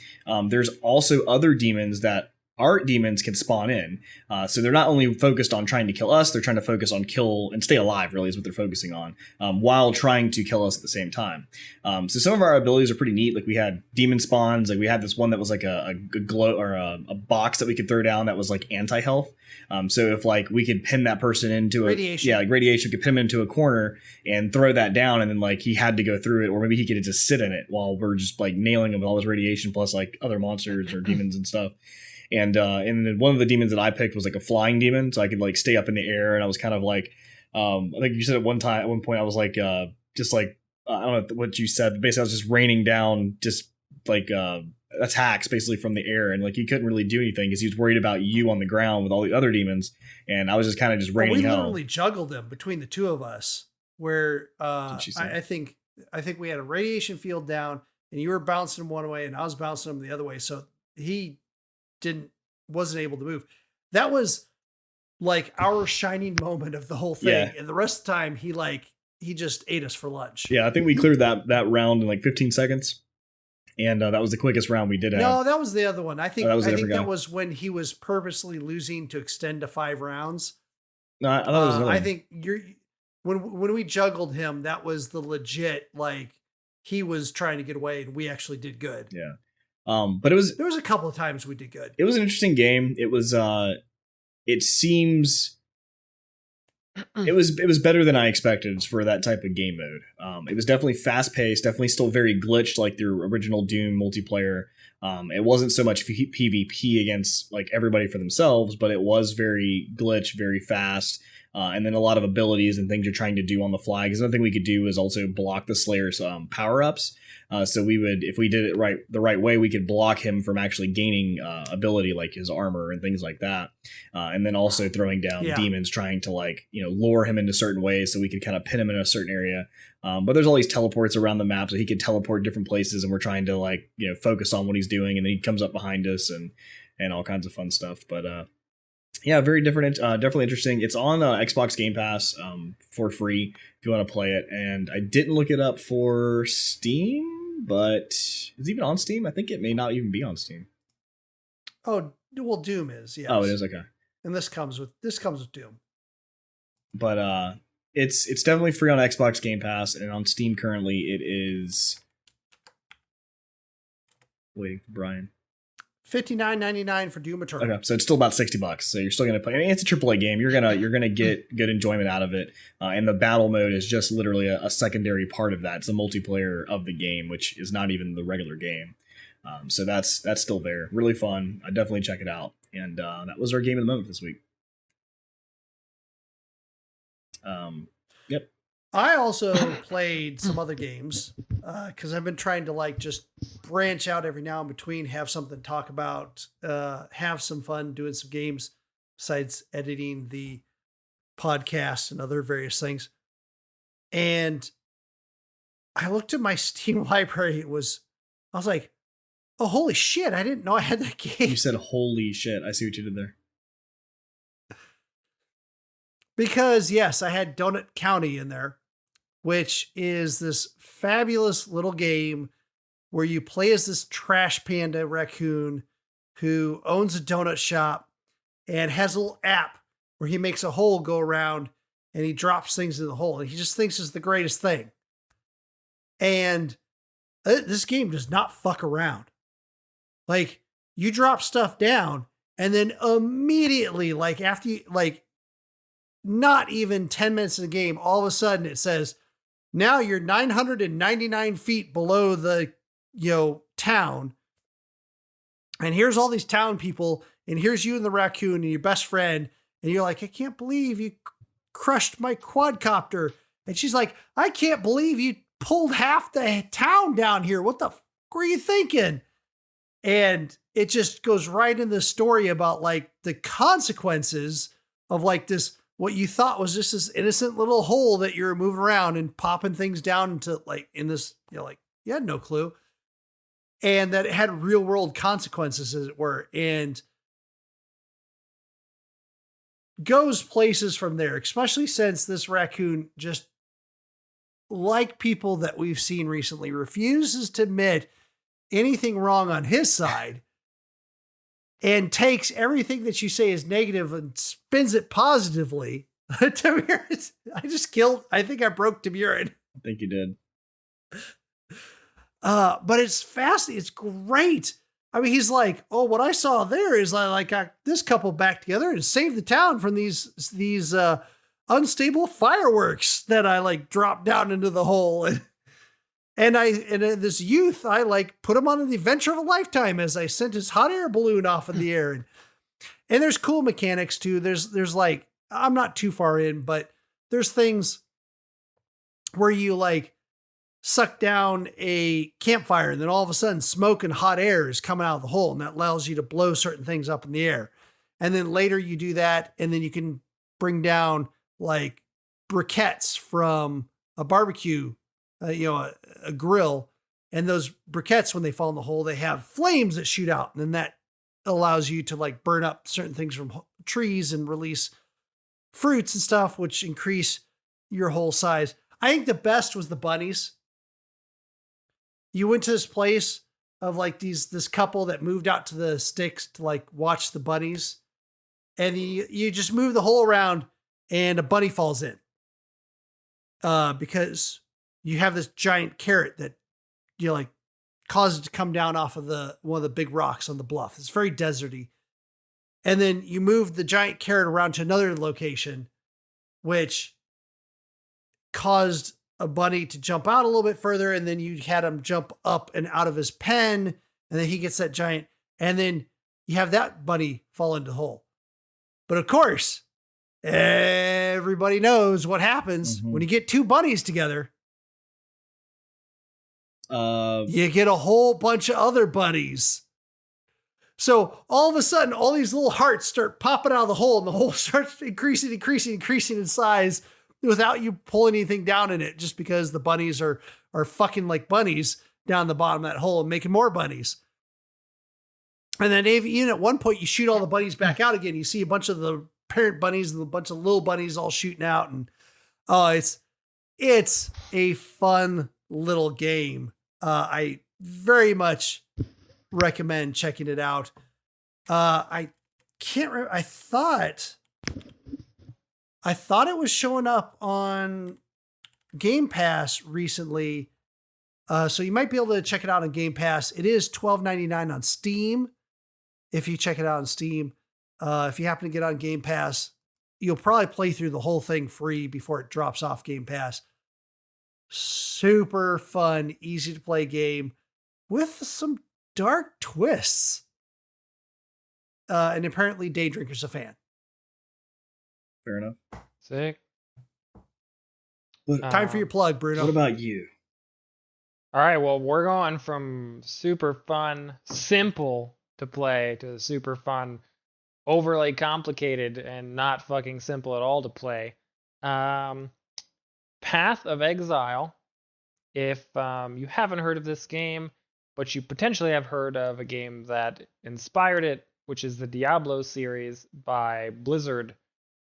there's also other demons that art demons can spawn in. So they're not only focused on trying to kill us, they're trying to focus on kill and stay alive, really, is what they're focusing on, while trying to kill us at the same time. So some of our abilities are pretty neat. Like we had demon spawns, like we had this one that was like a glow or a box that we could throw down that was like anti-health. So if like we could pin that person into radiation. Like radiation, we could pin him into a corner and throw that down, and then like he had to go through it, or maybe he could just sit in it while we're just like nailing him with all this radiation plus like other monsters or demons and stuff. And then one of the demons that I picked was like a flying demon, so I could like stay up in the air. And I was kind of like, I think you said at one point, I was like, just like, I don't know what you said, but basically I was just raining down just like attacks basically from the air, and like he couldn't really do anything because he was worried about you on the ground with all the other demons, and I was just kind of just raining hell. We literally juggled them between the 2 of us, where I think we had a radiation field down, and you were bouncing him one way, and I was bouncing him the other way, so he wasn't able to move. That was like our shining moment of the whole thing. And the rest of the time he just ate us for lunch. Yeah, I think we cleared that round in like 15 seconds. And that was the quickest round we did have. No, that was the other one. I think that was when he was purposely losing to extend to 5 rounds. No, I thought it was another I think when we juggled him, that was the legit, like he was trying to get away and we actually did good. Yeah. But there was a couple of times we did good. It was an interesting game. It was it was better than I expected for that type of game mode. It was definitely fast paced, definitely still very glitched like the original Doom multiplayer. It wasn't so much PvP against like everybody for themselves, but it was very glitch, very fast. And then a lot of abilities and things you're trying to do on the fly. Because another thing we could do is also block the Slayer's power-ups. So we would, if we did it the right way, we could block him from actually gaining ability like his armor and things like that. And then also throwing down demons, trying to like, lure him into certain ways so we could kind of pin him in a certain area. But there's all these teleports around the map, so he could teleport different places, and we're trying to like, focus on what he's doing, and then he comes up behind us and all kinds of fun stuff. But yeah, very different. Definitely interesting. It's on Xbox Game Pass for free if you want to play it. And I didn't look it up for Steam, but is it even on Steam? I think it may not even be on Steam. Oh, Well, Doom is, yes. Oh, it is, okay. And this comes with Doom. But it's definitely free on Xbox Game Pass, and on Steam currently it is. Waiting for Brian. $59.99 for Doom Eternal. Okay, so it's still about $60. So you're still gonna play. I mean, it's a AAA game. You're gonna get good enjoyment out of it. And the battle mode is just literally a secondary part of that. It's the multiplayer of the game, which is not even the regular game. So that's still there. Really fun. I definitely check it out. And that was our game of the moment this week. Yep. I also played some other games because I've been trying to like just branch out every now and between, have something to talk about, have some fun doing some games besides editing the podcast and other various things. And I looked at my Steam library. I was like, oh, holy shit. I didn't know I had that game. You said, holy shit. I see what you did there. Because yes, I had Donut County in there, which is this fabulous little game where you play as this trash panda raccoon who owns a donut shop and has a little app where he makes a hole go around and he drops things in the hole. And he just thinks it's the greatest thing. And this game does not fuck around. Like, you drop stuff down and then immediately, like after you, like, not even 10 minutes in the game, all of a sudden it says, now you're 999 feet below the, town. And here's all these town people. And here's you and the raccoon and your best friend. And you're like, I can't believe you crushed my quadcopter. And she's like, I can't believe you pulled half the town down here. What the were you thinking? And it just goes right in the story about like the consequences of like this, what you thought was just this innocent little hole that you're moving around and popping things down into like in this, like you had no clue. And that it had real world consequences, as it were, and goes places from there, especially since this raccoon, just like people that we've seen recently, refuses to admit anything wrong on his side and takes everything that you say is negative and spins it positively. Dymyrn, I think I broke Dymyrn. I think you did. But it's fascinating. It's great. I mean, he's like, oh, what I saw there is I got this couple back together and saved the town from these unstable fireworks that I like dropped down into the hole. And this youth, I like put him on the adventure of a lifetime as I sent his hot air balloon off in the air. And there's cool mechanics too. There's like, I'm not too far in, but there's things where you like suck down a campfire and then all of a sudden smoke and hot air is coming out of the hole. And that allows you to blow certain things up in the air. And then later you do that. And then you can bring down like briquettes from a barbecue, a grill. And those briquettes, when they fall in the hole, they have flames that shoot out. And then that allows you to like burn up certain things from trees and release fruits and stuff, which increase your hole size. I think the best was the bunnies. You went to this place of like this couple that moved out to the sticks to like watch the bunnies. And you just move the hole around and a bunny falls in. Because you have this giant carrot that like causes it to come down off of one of the big rocks on the bluff. It's very deserty. And then you move the giant carrot around to another location, which caused a bunny to jump out a little bit further. And then you had him jump up and out of his pen. And then he gets that giant. And then you have that bunny fall into the hole. But of course, everybody knows what happens when you get two bunnies together. You get a whole bunch of other bunnies. So all of a sudden, all these little hearts start popping out of the hole and the hole starts increasing in size without you pulling anything down in it, just because the bunnies are fucking like bunnies down the bottom of that hole and making more bunnies. And then even at one point you shoot all the bunnies back out again. You see a bunch of the parent bunnies and a bunch of little bunnies all shooting out. And it's a fun little game. I very much recommend checking it out. I can't remember. I thought it was showing up on Game Pass recently. So you might be able to check it out on Game Pass. It is $12.99 on Steam. If you check it out on Steam, if you happen to get on Game Pass, you'll probably play through the whole thing free before it drops off Game Pass. Super fun, easy to play game with some dark twists. And apparently Daydrinker's a fan. Fair enough. Sick. Time for your plug, Bruno. What about you? All right, well, we're going from super fun, simple to play to super fun, overly complicated, and not fucking simple at all to play. Path of Exile. If you haven't heard of this game, but you potentially have heard of a game that inspired it, which is the Diablo series by Blizzard.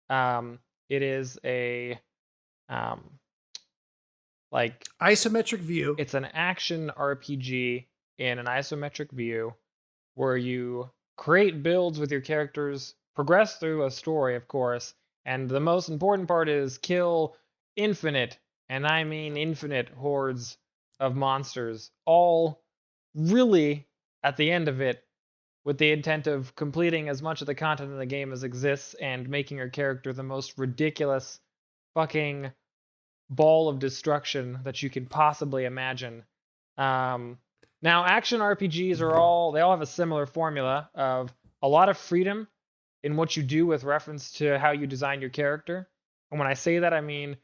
It is a like isometric view. It's an action RPG in an isometric view where you create builds with your characters, progress through a story, of course, and the most important part is kill infinite, and I mean infinite, hordes of monsters, all really at the end of it with the intent of completing as much of the content in the game as exists and making your character the most ridiculous fucking ball of destruction that you can possibly imagine. Now, action RPGs they all have a similar formula of a lot of freedom in what you do with reference to how you design your character. And when I say that, I mean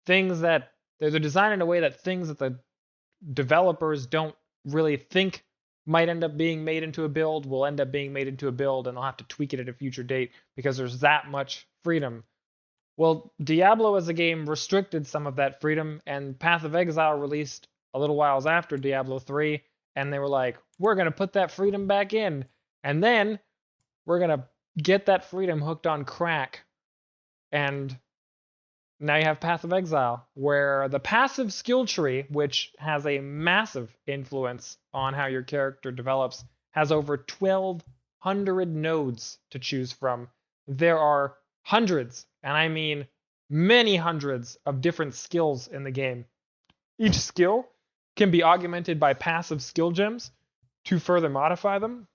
things that they're designed in a way that things that the developers don't really think might end up being made into a build will end up being made into a build, and they'll have to tweak it at a future date because there's that much freedom. Well, Diablo as a game restricted some of that freedom, and Path of Exile released a little whiles after Diablo 3, and they were like, we're going to put that freedom back in, and then we're going to get that freedom hooked on crack. And now you have Path of Exile, where the passive skill tree, which has a massive influence on how your character develops, has over 1,200 nodes to choose from. There are hundreds, and I mean many hundreds of different skills in the game. Each skill can be augmented by passive skill gems to further modify them,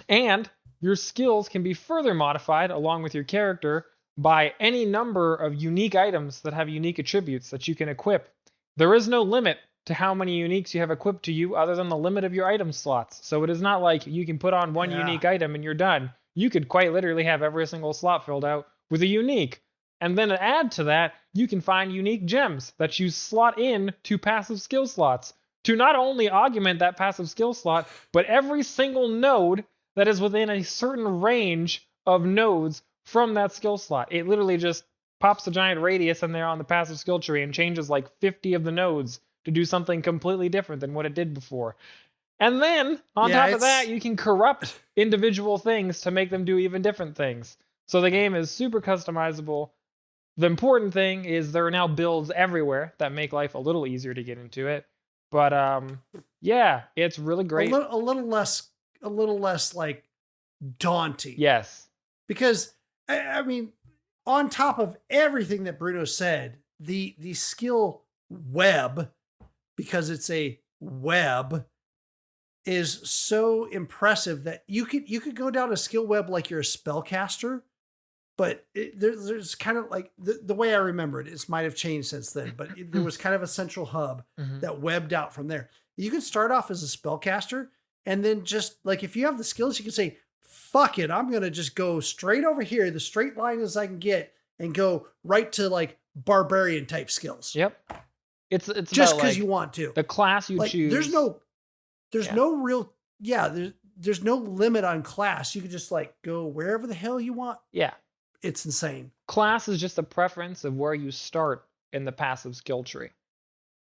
and your skills can be further modified along with your character by any number of unique items that have unique attributes that you can equip. There is no limit to how many uniques you have equipped to you other than the limit of your item slots. So it is not like you can put on one unique item and you're done. You could quite literally have every single slot filled out with a unique. And then to add to that, you can find unique gems that you slot in to passive skill slots to not only augment that passive skill slot, but every single node that is within a certain range of nodes from that skill slot. It literally just pops a giant radius in there on the passive skill tree and changes like 50 of the nodes to do something completely different than what it did before. And then, on top of that, you can corrupt individual things to make them do even different things. So the game is super customizable. The important thing is there are now builds everywhere that make life a little easier to get into it. But yeah, it's really great. A little less like daunting. Yes. Because I mean, on top of everything that Bruno said, the skill web, because it's a web, is so impressive that you could go down a skill web like you're a spellcaster, but there's kind of like the way I remember it. It might have changed since then, but there was kind of a central hub that webbed out from there. You could start off as a spellcaster, and then just like if you have the skills, you can say, fuck it, I'm going to just go straight over here, the straight line as I can get, and go right to like barbarian type skills. Yep. It's just because you want to. The class you choose. There's no real, there's no limit on class. You can just like go wherever the hell you want. Yeah. It's insane. Class is just a preference of where you start in the passive skill tree.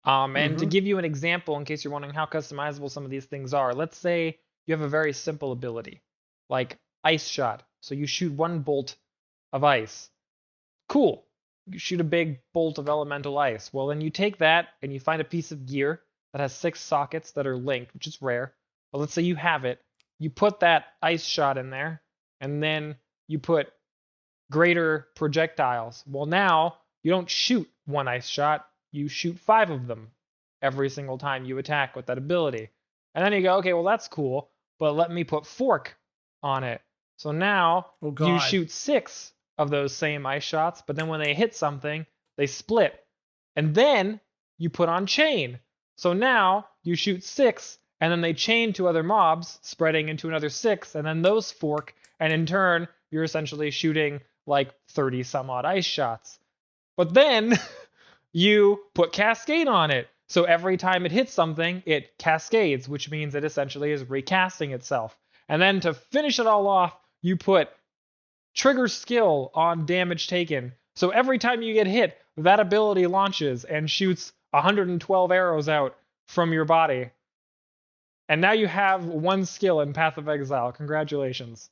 And to give you an example, in case you're wondering how customizable some of these things are, let's say you have a very simple ability, like ice shot. So you shoot one bolt of ice. Cool. You shoot a big bolt of elemental ice. Well, then you take that and you find a piece of gear that has 6 sockets that are linked, which is rare. But let's say you have it. you put that ice shot in there, and then you put greater projectiles. Well, now you don't shoot one ice shot, you shoot 5 of them every single time you attack with that ability. And then you go, okay, well, that's cool, but let me put fork on it. So now you shoot 6 of those same ice shots, but then when they hit something, they split. And then you put on chain. So now you shoot 6, and then they chain to other mobs, spreading into another 6, and then those fork, and in turn, you're essentially shooting like 30 some odd ice shots. But then you put cascade on it. So every time it hits something, it cascades, which means it essentially is recasting itself. And then to finish it all off, you put trigger skill on damage taken. So every time you get hit, that ability launches and shoots 112 arrows out from your body. And now you have 1 skill in Path of Exile. Congratulations.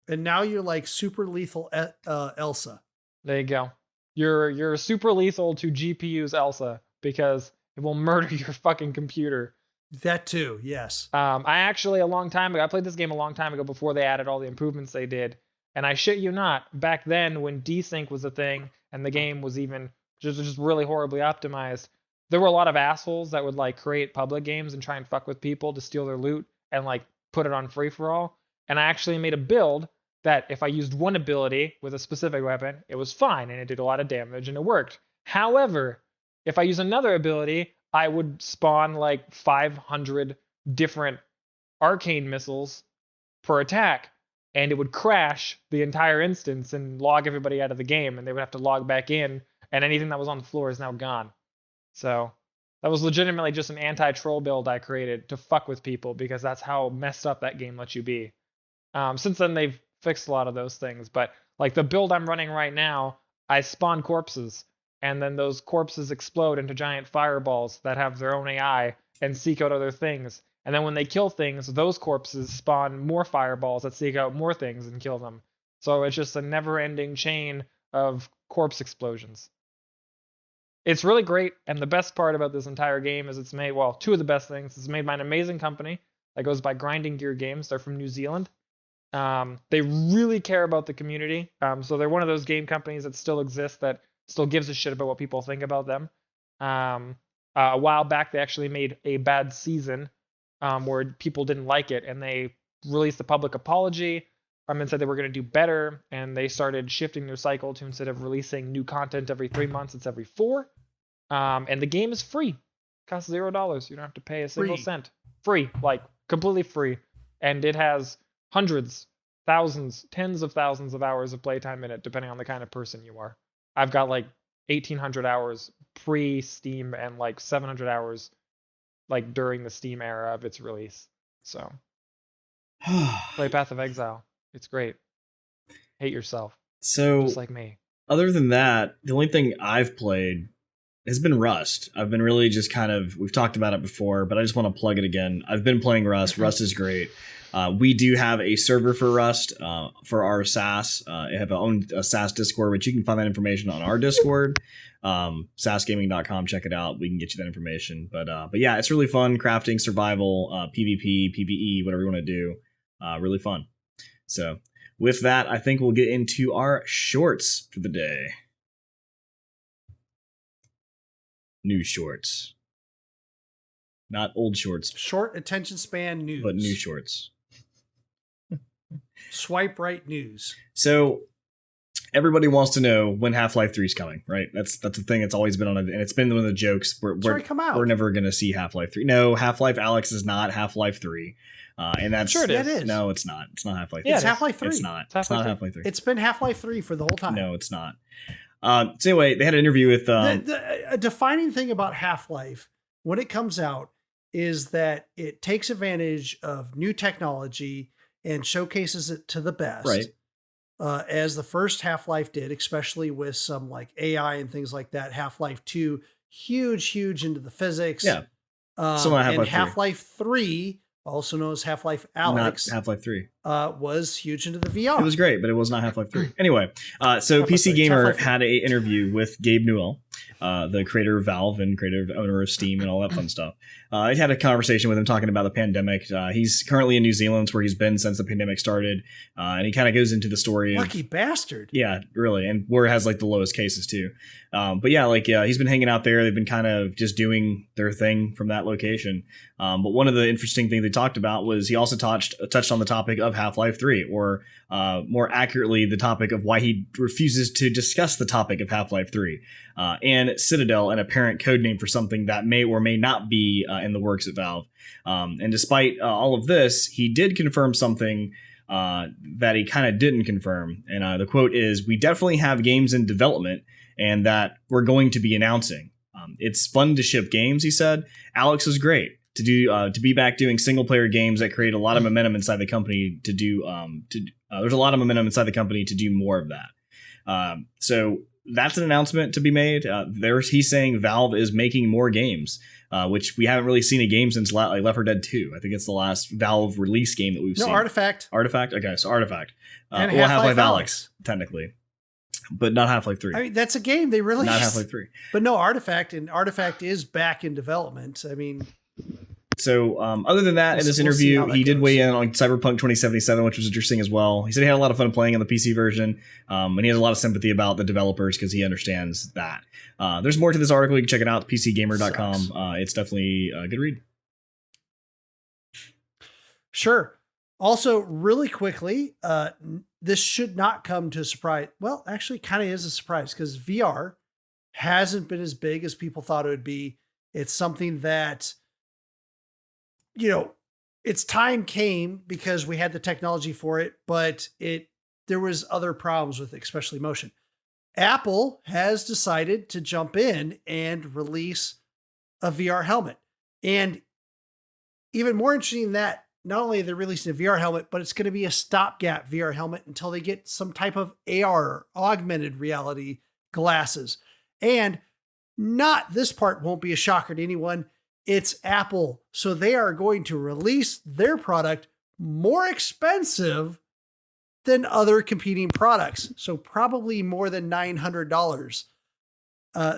And now you're like super lethal Elsa. There you go. You're super lethal to GPU's Elsa because it will murder your fucking computer. That too, yes. I actually, a long time ago, I played this game a long time ago before they added all the improvements they did. And I shit you not, back then when desync was a thing and the game was even just really horribly optimized, there were a lot of assholes that would like create public games and try and fuck with people to steal their loot and like put it on free for all. And I actually made a build that if I used one ability with a specific weapon, it was fine and it did a lot of damage and it worked. However, if I use another ability, I would spawn like 500 different arcane missiles per attack, and it would crash the entire instance and log everybody out of the game, and they would have to log back in, and anything that was on the floor is now gone. So that was legitimately just an anti-troll build I created to fuck with people because that's how messed up that game lets you be. Since then, they've fixed a lot of those things, but like the build I'm running right now, I spawn corpses, and then those corpses explode into giant fireballs that have their own AI and seek out other things. And then when they kill things, those corpses spawn more fireballs that seek out more things and kill them. So it's just a never-ending chain of corpse explosions. It's really great, and the best part about this entire game is it's made, well, 2 of the best things. It's made by an amazing company that goes by Grinding Gear Games. They're from New Zealand. They really care about the community. So they're one of those game companies that still exist that still gives a shit about what people think about them. A while back, they actually made a bad season where people didn't like it, and they released a public apology and said they were going to do better, and they started shifting their cycle to instead of releasing new content every 3 months, it's every 4. And the game is free. It costs $0. You don't have to pay a single cent. Free, like completely free. And it has hundreds, thousands, tens of thousands of hours of playtime in it, depending on the kind of person you are. I've got like 1,800 hours pre-Steam and like 700 hours like during the Steam era of its release. So play Path of Exile. It's great. Hate yourself. So just like me. Other than that, the only thing I've played has been Rust. I've been really just kind of, we've talked about it before, but I just want to plug it again. I've been playing Rust. Rust is great. We do have a server for Rust for our SASS. I have a SASS Discord, which you can find that information on our Discord. SASSgaming.com. Check it out. We can get you that information. But yeah, it's really fun. Crafting, survival, PvP, PvE, whatever you want to do. Really fun. So with that, I think we'll get into our shorts for the day. New shorts. Not old shorts. Short attention span news. But new shorts. Swipe right news. So everybody wants to know when Half-Life 3 is coming, right? That's the thing that's always been on it, and it's been one of the jokes. We're never going to see Half-Life 3. No, Half-Life Alyx is not Half-Life 3. And that's sure it is. Yeah, it is. No, it's not. It's not Half-Life 3. Yeah, it's Half-Life 3. It's not. It's not Half-Life 3. It's been Half-Life 3 for the whole time. No, it's not. So anyway, they had an interview with a defining thing about Half-Life when it comes out is that it takes advantage of new technology and showcases it to the best. Right. As the first Half-Life did, especially with some like AI and things like that. Half-Life 2, huge into the physics. Yeah. And Half-Life 3, also known as Half-Life Alyx. Not Half-Life 3. Was huge into the VR. It was great, but it was not Half-Life 3. Anyway, so PC Gamer had an interview with Gabe Newell, the creator of Valve and creator owner of Steam and all that fun stuff. I had a conversation with him talking about the pandemic. He's currently in New Zealand, where he's been since the pandemic started, and he kind of goes into the story. Lucky bastard. Yeah, really, and where it has like the lowest cases too. But yeah, he's been hanging out there. They've been kind of just doing their thing from that location. But one of the interesting things they talked about was he also touched on the topic of Half-Life 3, or more accurately, the topic of why he refuses to discuss the topic of Half-Life 3, and Citadel, an apparent code name for something that may or may not be in the works at Valve. And despite all of this, he did confirm something that he kind of didn't confirm. And the quote is, "We definitely have games in development and that we're going to be announcing. It's fun to ship games," he said. "Alex is great to be back doing single player games that create a lot of momentum inside the company to do there's a lot of momentum inside the company to do more of that." So that's an announcement to be made. He's saying Valve is making more games, which we haven't really seen a game since Left 4 Dead 2. I think it's the last Valve release game that we've seen. No, Artifact. Artifact? Okay, so Artifact. And Half-Life Alyx, technically. But not Half-Life 3. I mean, that's a game they released. Not Half-Life 3. But no, Artifact, and Artifact is back in development. I mean... So other than that, in this interview, he did weigh in on Cyberpunk 2077, which was interesting as well. He said he had a lot of fun playing on the PC version, and he has a lot of sympathy about the developers because he understands that. There's more to this article. You can check it out, pcgamer.com. It's definitely a good read. Sure. Also, really quickly, this should not come to a surprise. Well, actually, kind of is a surprise because VR hasn't been as big as people thought it would be. It's something that, its time came because we had the technology for it, but there was other problems with it, especially motion. Apple has decided to jump in and release a VR helmet. And even more interesting than that, not only are they releasing a VR helmet, but it's going to be a stopgap VR helmet until they get some type of AR, augmented reality glasses. And this part won't be a shocker to anyone. It's Apple. So they are going to release their product more expensive than other competing products. So probably more than $900.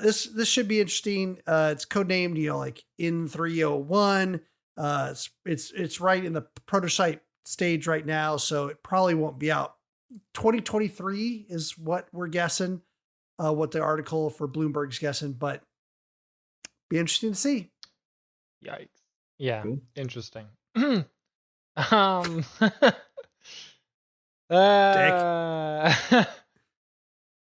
This should be interesting. It's codenamed, like N301. It's right in the prototype stage right now, so it probably won't be out. 2023 is what we're guessing, what the article for Bloomberg's guessing, but be interesting to see. Yikes. Yeah, cool. Interesting.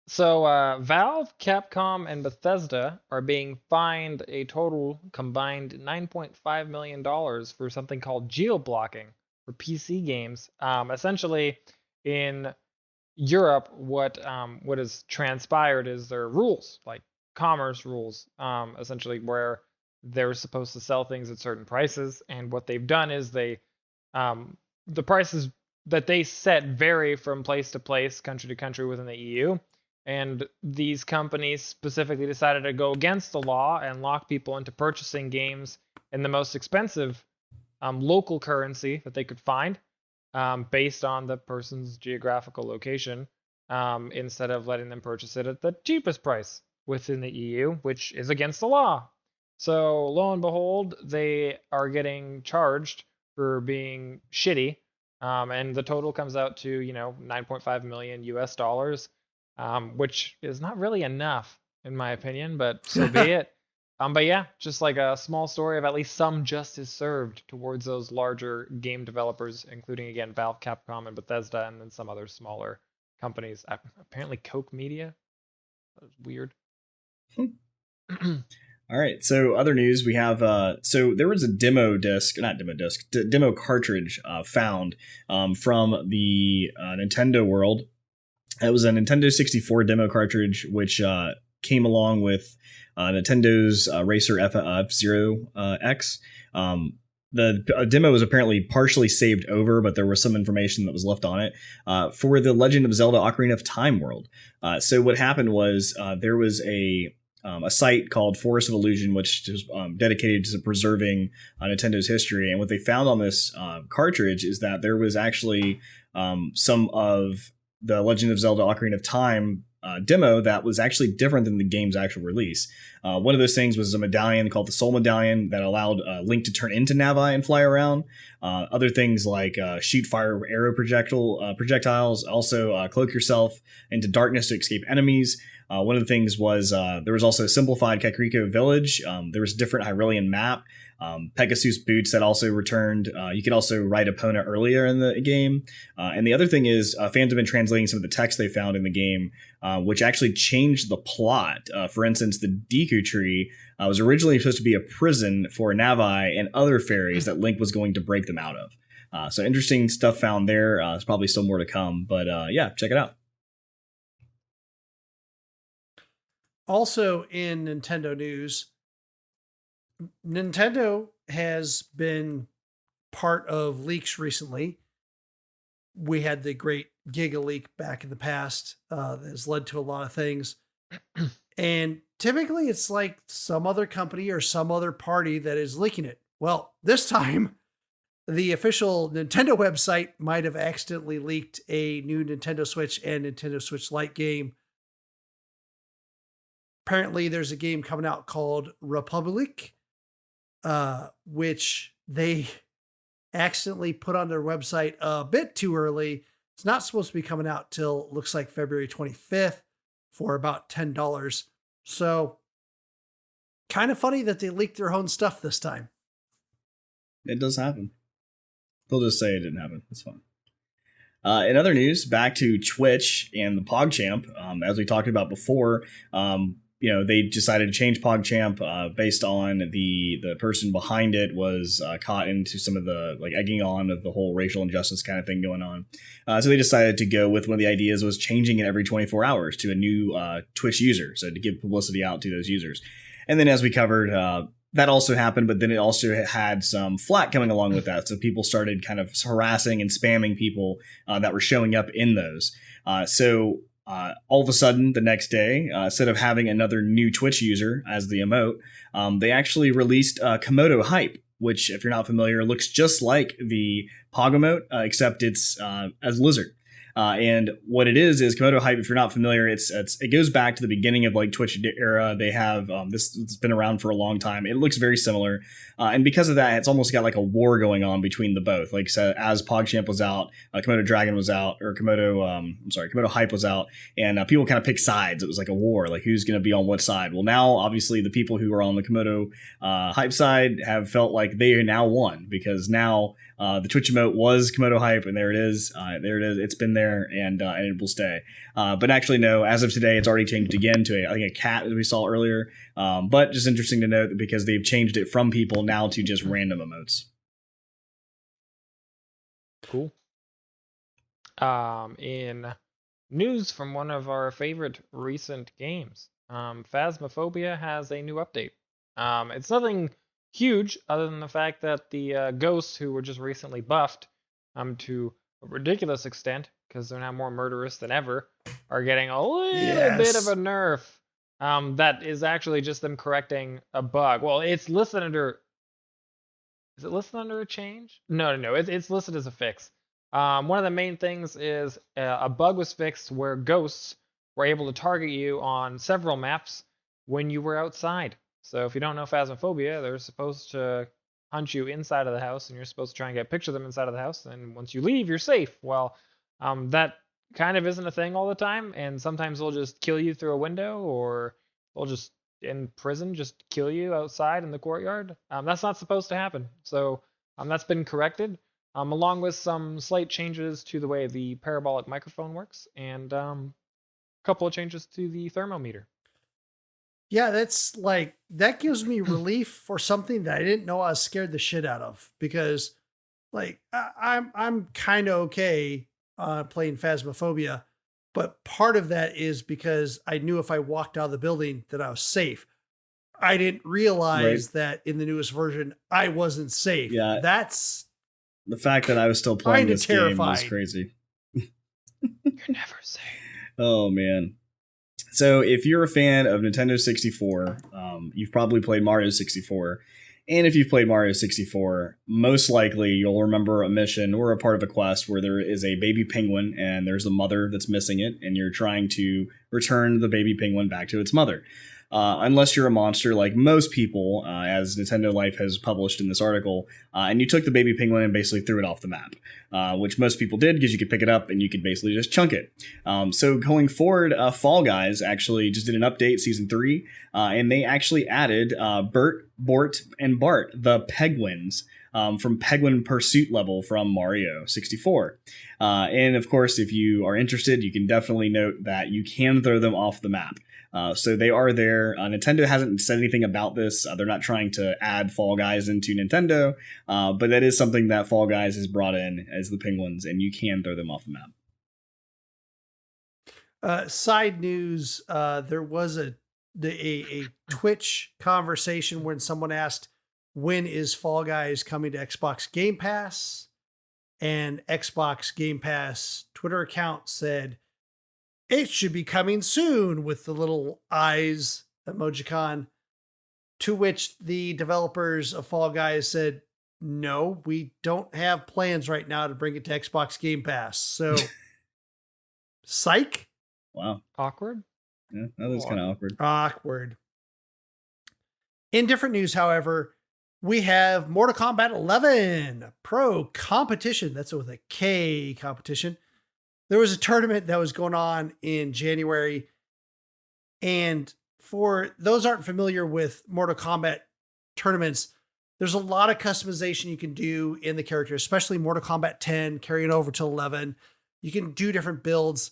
So Valve, Capcom, and Bethesda are being fined a total combined $9.5 million for something called geo-blocking for PC games. Essentially, in Europe, what has transpired is there are rules, like commerce rules, essentially where they're supposed to sell things at certain prices, and what they've done is the prices that they set vary from place to place, country to country within the EU. And these companies specifically decided to go against the law and lock people into purchasing games in the most expensive local currency that they could find, based on the person's geographical location, instead of letting them purchase it at the cheapest price within the EU, which is against the law. So lo and behold, they are getting charged for being shitty, and the total comes out to $9.5 million US. Which is not really enough, in my opinion, but so be it. But yeah, just like a small story of at least some justice served towards those larger game developers, including, again, Valve, Capcom, and Bethesda, and then some other smaller companies. Apparently Koch Media. That was weird. All right, so other news, we have, so there was a demo cartridge found from the Nintendo world. It was a Nintendo 64 demo cartridge, which came along with Nintendo's Racer F-Zero X. The demo was apparently partially saved over, but there was some information that was left on it for the Legend of Zelda Ocarina of Time world. So what happened was there was a site called Forest of Illusion, which is dedicated to preserving Nintendo's history. And what they found on this cartridge is that there was actually some of the Legend of Zelda Ocarina of Time demo that was actually different than the game's actual release. One of those things was a medallion called the Soul Medallion that allowed Link to turn into Navi and fly around. Other things like shoot fire arrow projectiles, also cloak yourself into darkness to escape enemies. One of the things was there was also a simplified Kakariko village. There was a different Hyrulean map. Pegasus boots that also returned. You could also ride Epona earlier in the game. And the other thing is fans have been translating some of the text they found in the game, which actually changed the plot. For instance, the Deku tree was originally supposed to be a prison for Navi and other fairies that Link was going to break them out of. So interesting stuff found there. There's probably still more to come, but yeah, check it out. Also in Nintendo news, Nintendo has been part of leaks recently. We had the great Giga leak back in the past that has led to a lot of things. And typically it's like some other company or some other party that is leaking it. Well, this time the official Nintendo website might have accidentally leaked a new Nintendo Switch and Nintendo Switch Lite game. Apparently there's a game coming out called Republic, which they accidentally put on their website a bit too early. It's not supposed to be coming out till looks like February 25th for about $10. So kind of funny that they leaked their own stuff this time. It does happen. They'll just say it didn't happen. It's fine. In other news, back to Twitch and the PogChamp. As we talked about before, they decided to change PogChamp based on the person behind it was caught into some of the egging on of the whole racial injustice kind of thing going on. So they decided to go with one of the ideas was changing it every 24 hours to a new Twitch user. So to give publicity out to those users. And then as we covered, that also happened, but then it also had some flack coming along with that. So people started kind of harassing and spamming people that were showing up in those. So all of a sudden, the next day, instead of having another new Twitch user as the emote, they actually released Komodo Hype, which, if you're not familiar, looks just like the Pog emote, except it's as lizard. And what it is Komodo Hype. If you're not familiar, it goes back to the beginning of Twitch era. They have this. It's been around for a long time. It looks very similar, and because of that, it's almost got a war going on between the both. So as PogChamp was out, Komodo Dragon was out, or Komodo Hype was out, and people kind of picked sides. It was like a war, who's going to be on what side. Well, now obviously the people who are on the Komodo Hype side have felt like they now won because now the Twitch emote was Komodo Hype, and there it is. It's been there. And it will stay. But actually, no, as of today, it's already changed again to a cat, as we saw earlier. But just interesting to note because they've changed it from people now to just random emotes. Cool. In news from one of our favorite recent games, Phasmophobia has a new update. It's nothing huge other than the fact that the ghosts who were just recently buffed to a ridiculous extent, because they're now more murderous than ever, are getting a little bit of a nerf. That is actually just them correcting a bug. Well, it's listed under... Is it listed under a change? No. It's listed as a fix. One of the main things is a bug was fixed where ghosts were able to target you on several maps when you were outside. So if you don't know Phasmophobia, they're supposed to hunt you inside of the house, and you're supposed to try and get a picture of them inside of the house. And once you leave, you're safe. Well, that kind of isn't a thing all the time, and sometimes they'll just kill you through a window, or they'll just in prison just kill you outside in the courtyard. That's not supposed to happen. So that's been corrected, along with some slight changes to the way the parabolic microphone works, and a couple of changes to the thermometer. Yeah, that's that gives me relief for something that I didn't know I was scared the shit out of, because I'm kind of okay playing Phasmophobia, but part of that is because I knew if I walked out of the building that I was safe. I didn't realize that in the newest version I wasn't safe. Yeah, that's the fact that I was still playing this game was crazy. You're never safe. Oh man. So if you're a fan of Nintendo 64, you've probably played Mario 64. And if you've played Mario 64, most likely you'll remember a mission or a part of a quest where there is a baby penguin and there's a mother that's missing it, and you're trying to return the baby penguin back to its mother. Unless you're a monster like most people, as Nintendo Life has published in this article, and you took the baby penguin and basically threw it off the map, which most people did because you could pick it up and you could basically just chunk it. So going forward, Fall Guys actually just did an update, Season 3, and they actually added Bert, Bort, and Bart, the Penguins, from Penguin Pursuit level from Mario 64. And of course, if you are interested, you can definitely note that you can throw them off the map. So they are there. Nintendo hasn't said anything about this. They're not trying to add Fall Guys into Nintendo, but that is something that Fall Guys has brought in as the Penguins, and you can throw them off the map. Side news, there was a Twitch conversation when someone asked, when is Fall Guys coming to Xbox Game Pass? And Xbox Game Pass Twitter account said, it should be coming soon, with the little eyes emojicon, to which the developers of Fall Guys said, no, we don't have plans right now to bring it to Xbox Game Pass. So, psych. Wow. Awkward. Yeah, that was kind of awkward. Awkward. In different news, however, we have Mortal Kombat 11 Pro Competition. That's with a K, competition. There was a tournament that was going on in January. And for those aren't familiar with Mortal Kombat tournaments, there's a lot of customization you can do in the character, especially Mortal Kombat 10 carrying over to 11. You can do different builds,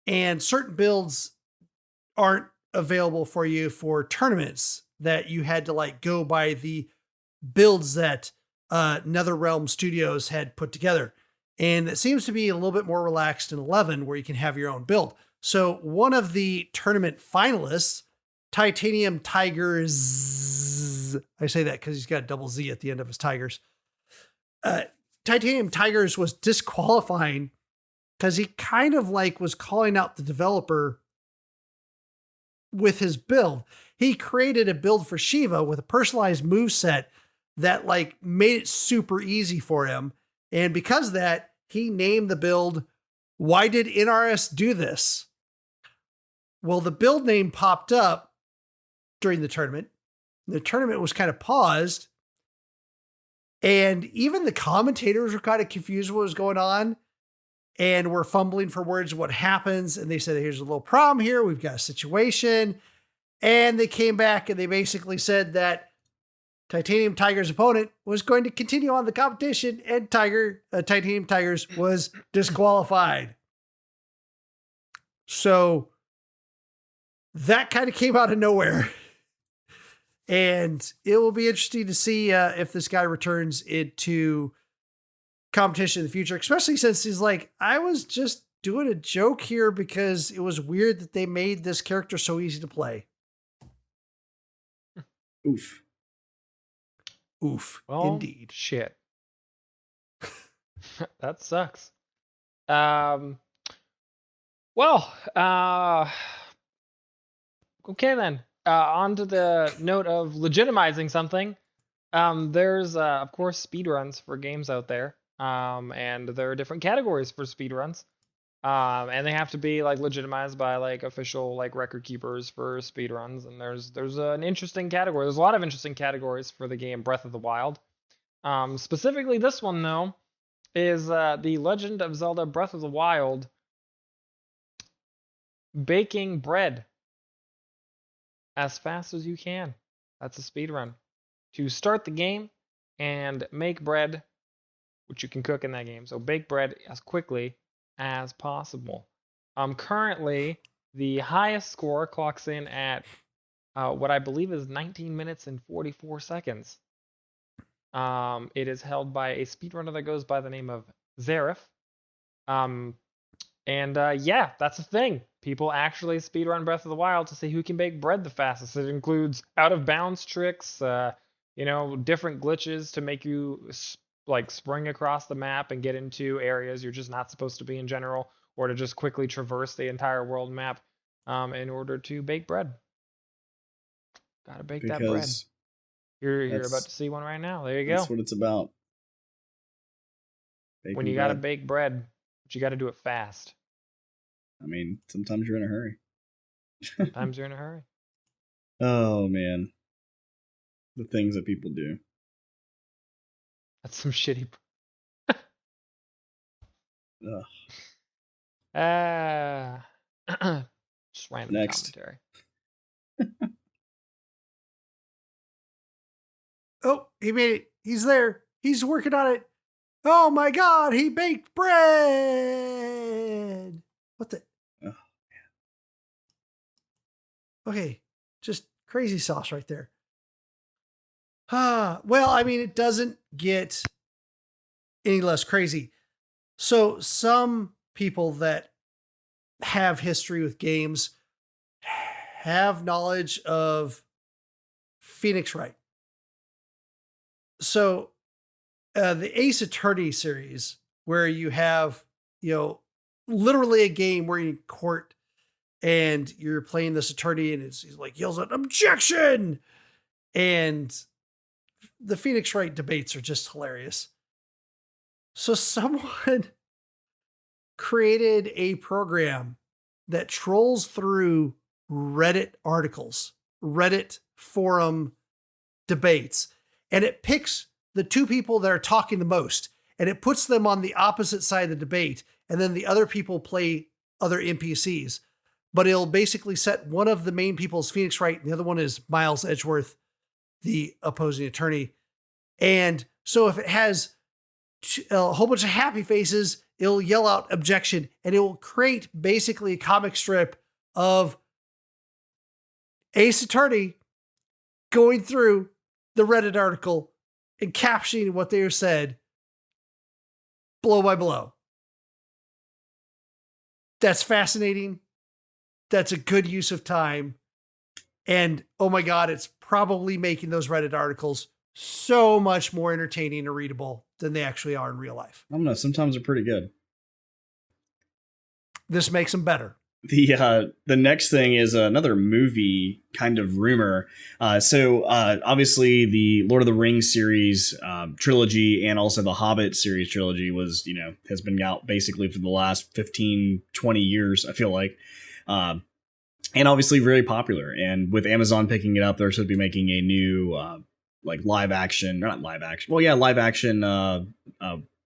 and certain builds aren't available for you for tournaments, that you had to like go by the builds that NetherRealm Studios had put together. And it seems to be a little bit more relaxed in 11, where you can have your own build. So one of the tournament finalists, Titanium Tigers, I say that because he's got a double Z at the end of his Tigers. Titanium Tigers was disqualifying because he kind of like was calling out the developer with his build. He created a build for Shiva with a personalized moveset that like made it super easy for him. And because of that, he named the build, Why Did NRS Do This? Well, the build name popped up during the tournament. The tournament was kind of paused. And even the commentators were kind of confused what was going on, and were fumbling for words what happens. And they said, here's a little problem here. We've got a situation. And they came back and they basically said that Titanium Tiger's opponent was going to continue on the competition, and Titanium Tigers was disqualified. So that kind of came out of nowhere. And it will be interesting to see if this guy returns into competition in the future, especially since he's like, I was just doing a joke here because it was weird that they made this character so easy to play. Oof. Oof. Well, indeed. Shit. That sucks. Well, okay then. On to the note of legitimizing something. There's, of course, speedruns for games out there. And there are different categories for speedruns. And they have to be like legitimized by like official like record keepers for speedruns. And there's an interesting category. There's a lot of interesting categories for the game Breath of the Wild. Specifically this one though is The Legend of Zelda Breath of the Wild baking bread as fast as you can. That's a speedrun. To start the game and make bread, which you can cook in that game. So bake bread as quickly as possible. Currently, the highest score clocks in at what I believe is 19 minutes and 44 seconds. It is held by a speedrunner that goes by the name of Zarif. Yeah, that's a thing. People actually speedrun Breath of the Wild to see who can bake bread the fastest. It includes out-of-bounds tricks, different glitches to make you like spring across the map and get into areas you're just not supposed to be in general, or to just quickly traverse the entire world map in order to bake bread. Gotta bake that bread. You're about to see one right now. There you go. That's what it's about. Baking when you got to bake bread, but you got to do it fast. I mean, sometimes you're in a hurry. Sometimes you're in a hurry. Oh, man. The things that people do. That's some shitty. Ugh. Just random Next. commentary. Oh, he made it. He's there. He's working on it. Oh my God, he baked bread. What the? Oh, man. Okay, just crazy sauce right there. Well, I mean, it doesn't get any less crazy. So some people that have history with games have knowledge of Phoennix Wright. So the Ace Attorney series, where you have, literally a game where you're in court and you're playing this attorney and he's like yells out objection. And the Phoennix Wright debates are just hilarious. So someone created a program that trolls through Reddit articles, Reddit forum debates, and it picks the two people that are talking the most, and it puts them on the opposite side of the debate, and then the other people play other NPCs. But it'll basically set one of the main people as Phoennix Wright, and the other one is Miles Edgeworth, the opposing attorney. And so if it has a whole bunch of happy faces, it'll yell out objection, and it will create basically a comic strip of Ace Attorney going through the Reddit article and captioning what they said blow by blow. That's fascinating. That's a good use of time. And oh my God, it's probably making those Reddit articles so much more entertaining and readable than they actually are in real life. I don't know. Sometimes they're pretty good. This makes them better. The next thing is another movie kind of rumor. So obviously the Lord of the Rings series trilogy and also the Hobbit series trilogy was, has been out basically for the last 15, 20 years, I feel like. And obviously very popular. And with Amazon picking it up, they're supposed to be making a new live action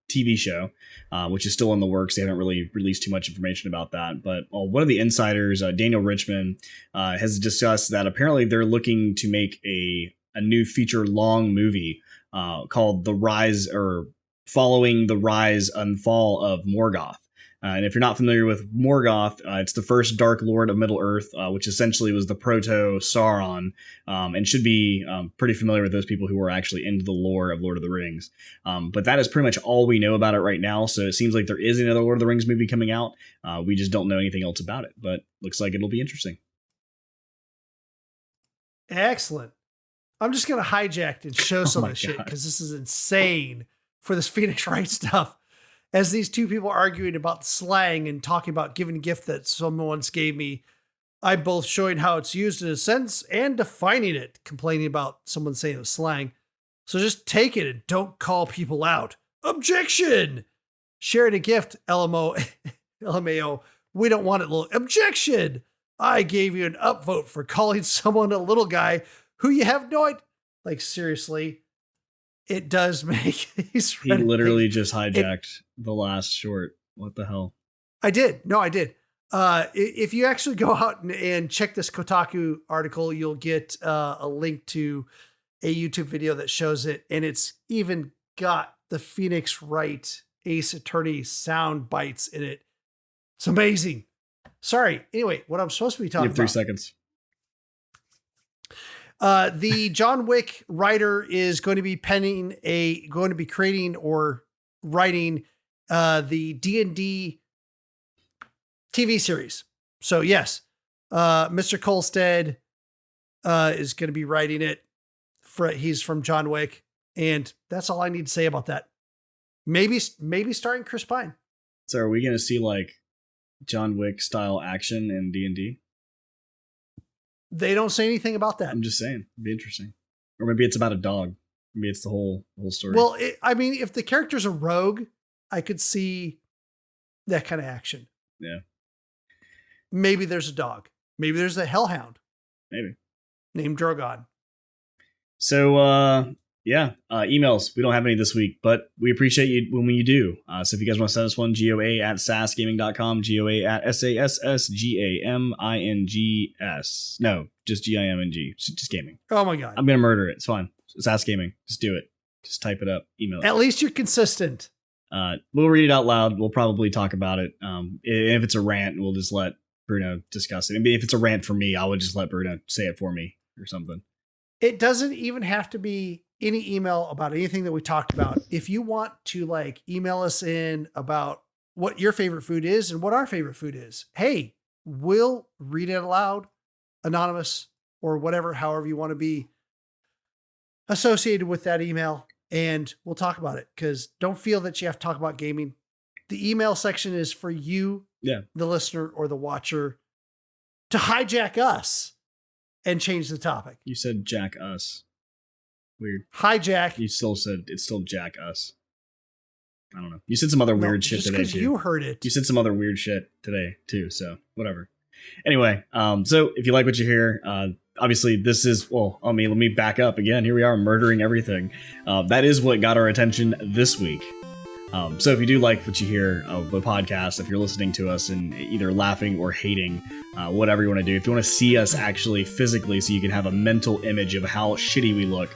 TV show, which is still in the works. They haven't really released too much information about that. But one of the insiders, Daniel Richman, has discussed that apparently they're looking to make a new feature-long movie called The Rise, or Following the Rise and Fall of Morgoth. And if you're not familiar with Morgoth, it's the first Dark Lord of Middle-earth, which essentially was the proto-Sauron, and should be pretty familiar with those people who are actually into the lore of Lord of the Rings. But that is pretty much all we know about it right now, so it seems like there is another Lord of the Rings movie coming out. We just don't know anything else about it, but looks like it'll be interesting. Excellent. I'm just going to hijack and show some of this shit, because this is insane for this Phoennix Wright stuff. As these two people arguing about slang and talking about giving a gift that someone once gave me, I'm both showing how it's used in a sentence and defining it, complaining about someone saying it was slang. So just take it and don't call people out. Objection! Sharing a gift, LMAO. We don't want it. Objection! I gave you an upvote for calling someone a little guy who you have no idea. Like, seriously. It does make these. He literally just hijacked the last short. What the hell? I did. No, I did. If you actually go out and check this Kotaku article, you'll get a link to a YouTube video that shows it. And it's even got the Phoennix Wright Ace Attorney sound bites in it. It's amazing. Sorry. Anyway, what I'm supposed to be talking about. You have 3 seconds. The John Wick writer is going to be creating or writing the D&D TV series. So yes, Mr. Kolstad is going to be writing it. He's from John Wick, and that's all I need to say about that. Maybe starring Chris Pine. So are we going to see like John Wick style action in D&D? They don't say anything about that. I'm just saying, it'd be interesting. Or maybe it's about a dog. Maybe it's the whole story. Well, I mean, if the character's a rogue, I could see that kind of action. Yeah. Maybe there's a dog. Maybe there's a hellhound. Maybe. Named Drogon. So, emails. We don't have any this week, but we appreciate you when you do. So if you guys want to send us one, GOA@sassgaming.com, GOA@SASSGAMINGS. No, just GIMNG. Just gaming. Oh my God. I'm going to murder it. It's fine. Sass Gaming. Just do it. Just type it up. Email it. At least you're consistent. We'll read it out loud. We'll probably talk about it. If it's a rant, we'll just let Bruno discuss it. Maybe if it's a rant for me, I would just let Bruno say it for me or something. It doesn't even have to be any email about anything that we talked about. If you want to like email us in about what your favorite food is and what our favorite food is, hey, we'll read it aloud, anonymous or whatever, however you want to be associated with that email, and we'll talk about it, because don't feel that you have to talk about gaming. The email section is for you, the listener or the watcher, to hijack us and change the topic. You said jack us. Weird. Hijack. You still said it's still jack us. I don't know. You said some other weird shit today, because you heard it. You said some other weird shit today, too, so whatever. Anyway, so if you like what you hear, obviously this is, let me back up again. Here we are, murdering everything. That is what got our attention this week. So if you do like what you hear of the podcast, if you're listening to us and either laughing or hating, whatever you want to do, if you want to see us actually physically so you can have a mental image of how shitty we look,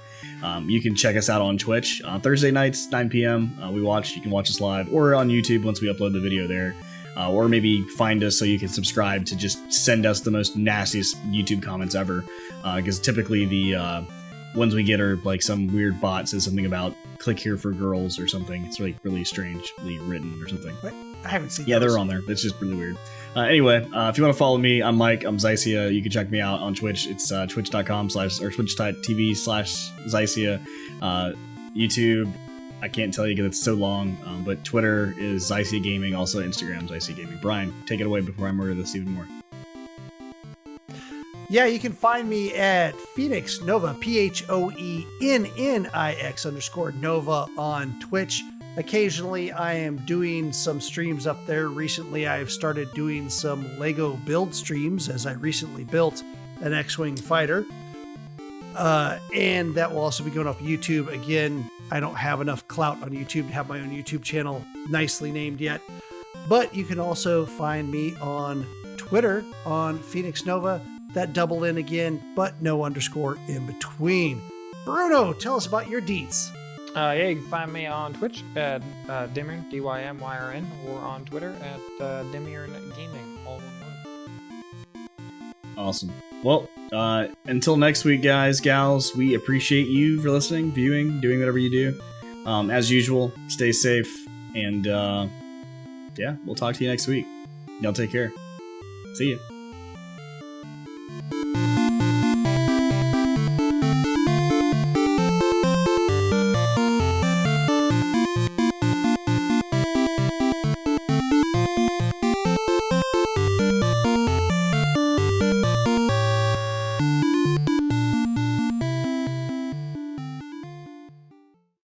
you can check us out on Twitch on Thursday nights, 9 p.m. You can watch us live, or on YouTube once we upload the video there. Or maybe find us so you can subscribe to just send us the most nastiest YouTube comments ever. Because typically the ones we get are like some weird bot says something about click here for girls or something. It's like really strangely written or something. What? I haven't seen Yeah, those. they're on there. It's just really weird. Anyway, if you want to follow me, I'm Mike. I'm Xycia. You can check me out on Twitch. It's twitch.com/Xycia. YouTube, I can't tell you because it's so long, but Twitter is Xycia Gaming, also Instagram Xycia Gaming. Brian, take it away before I murder this even more. Yeah, you can find me at Phoennix Nova, PHOENNIX_Nova on Twitch. Occasionally, I am doing some streams up there. Recently, I've started doing some Lego build streams, as I recently built an X-Wing fighter. And that will also be going up YouTube. Again, I don't have enough clout on YouTube to have my own YouTube channel nicely named yet. But you can also find me on Twitter on Phoennix Nova. That double in again, but no underscore in between. Bruno, tell us about your deets. You can find me on Twitch at Dymyrn, DYMYRN, or on Twitter at Dymyrn Gaming, all one word. Awesome. Well, until next week, guys, gals, we appreciate you for listening, viewing, doing whatever you do. As usual, stay safe, and we'll talk to you next week. Y'all take care. See ya.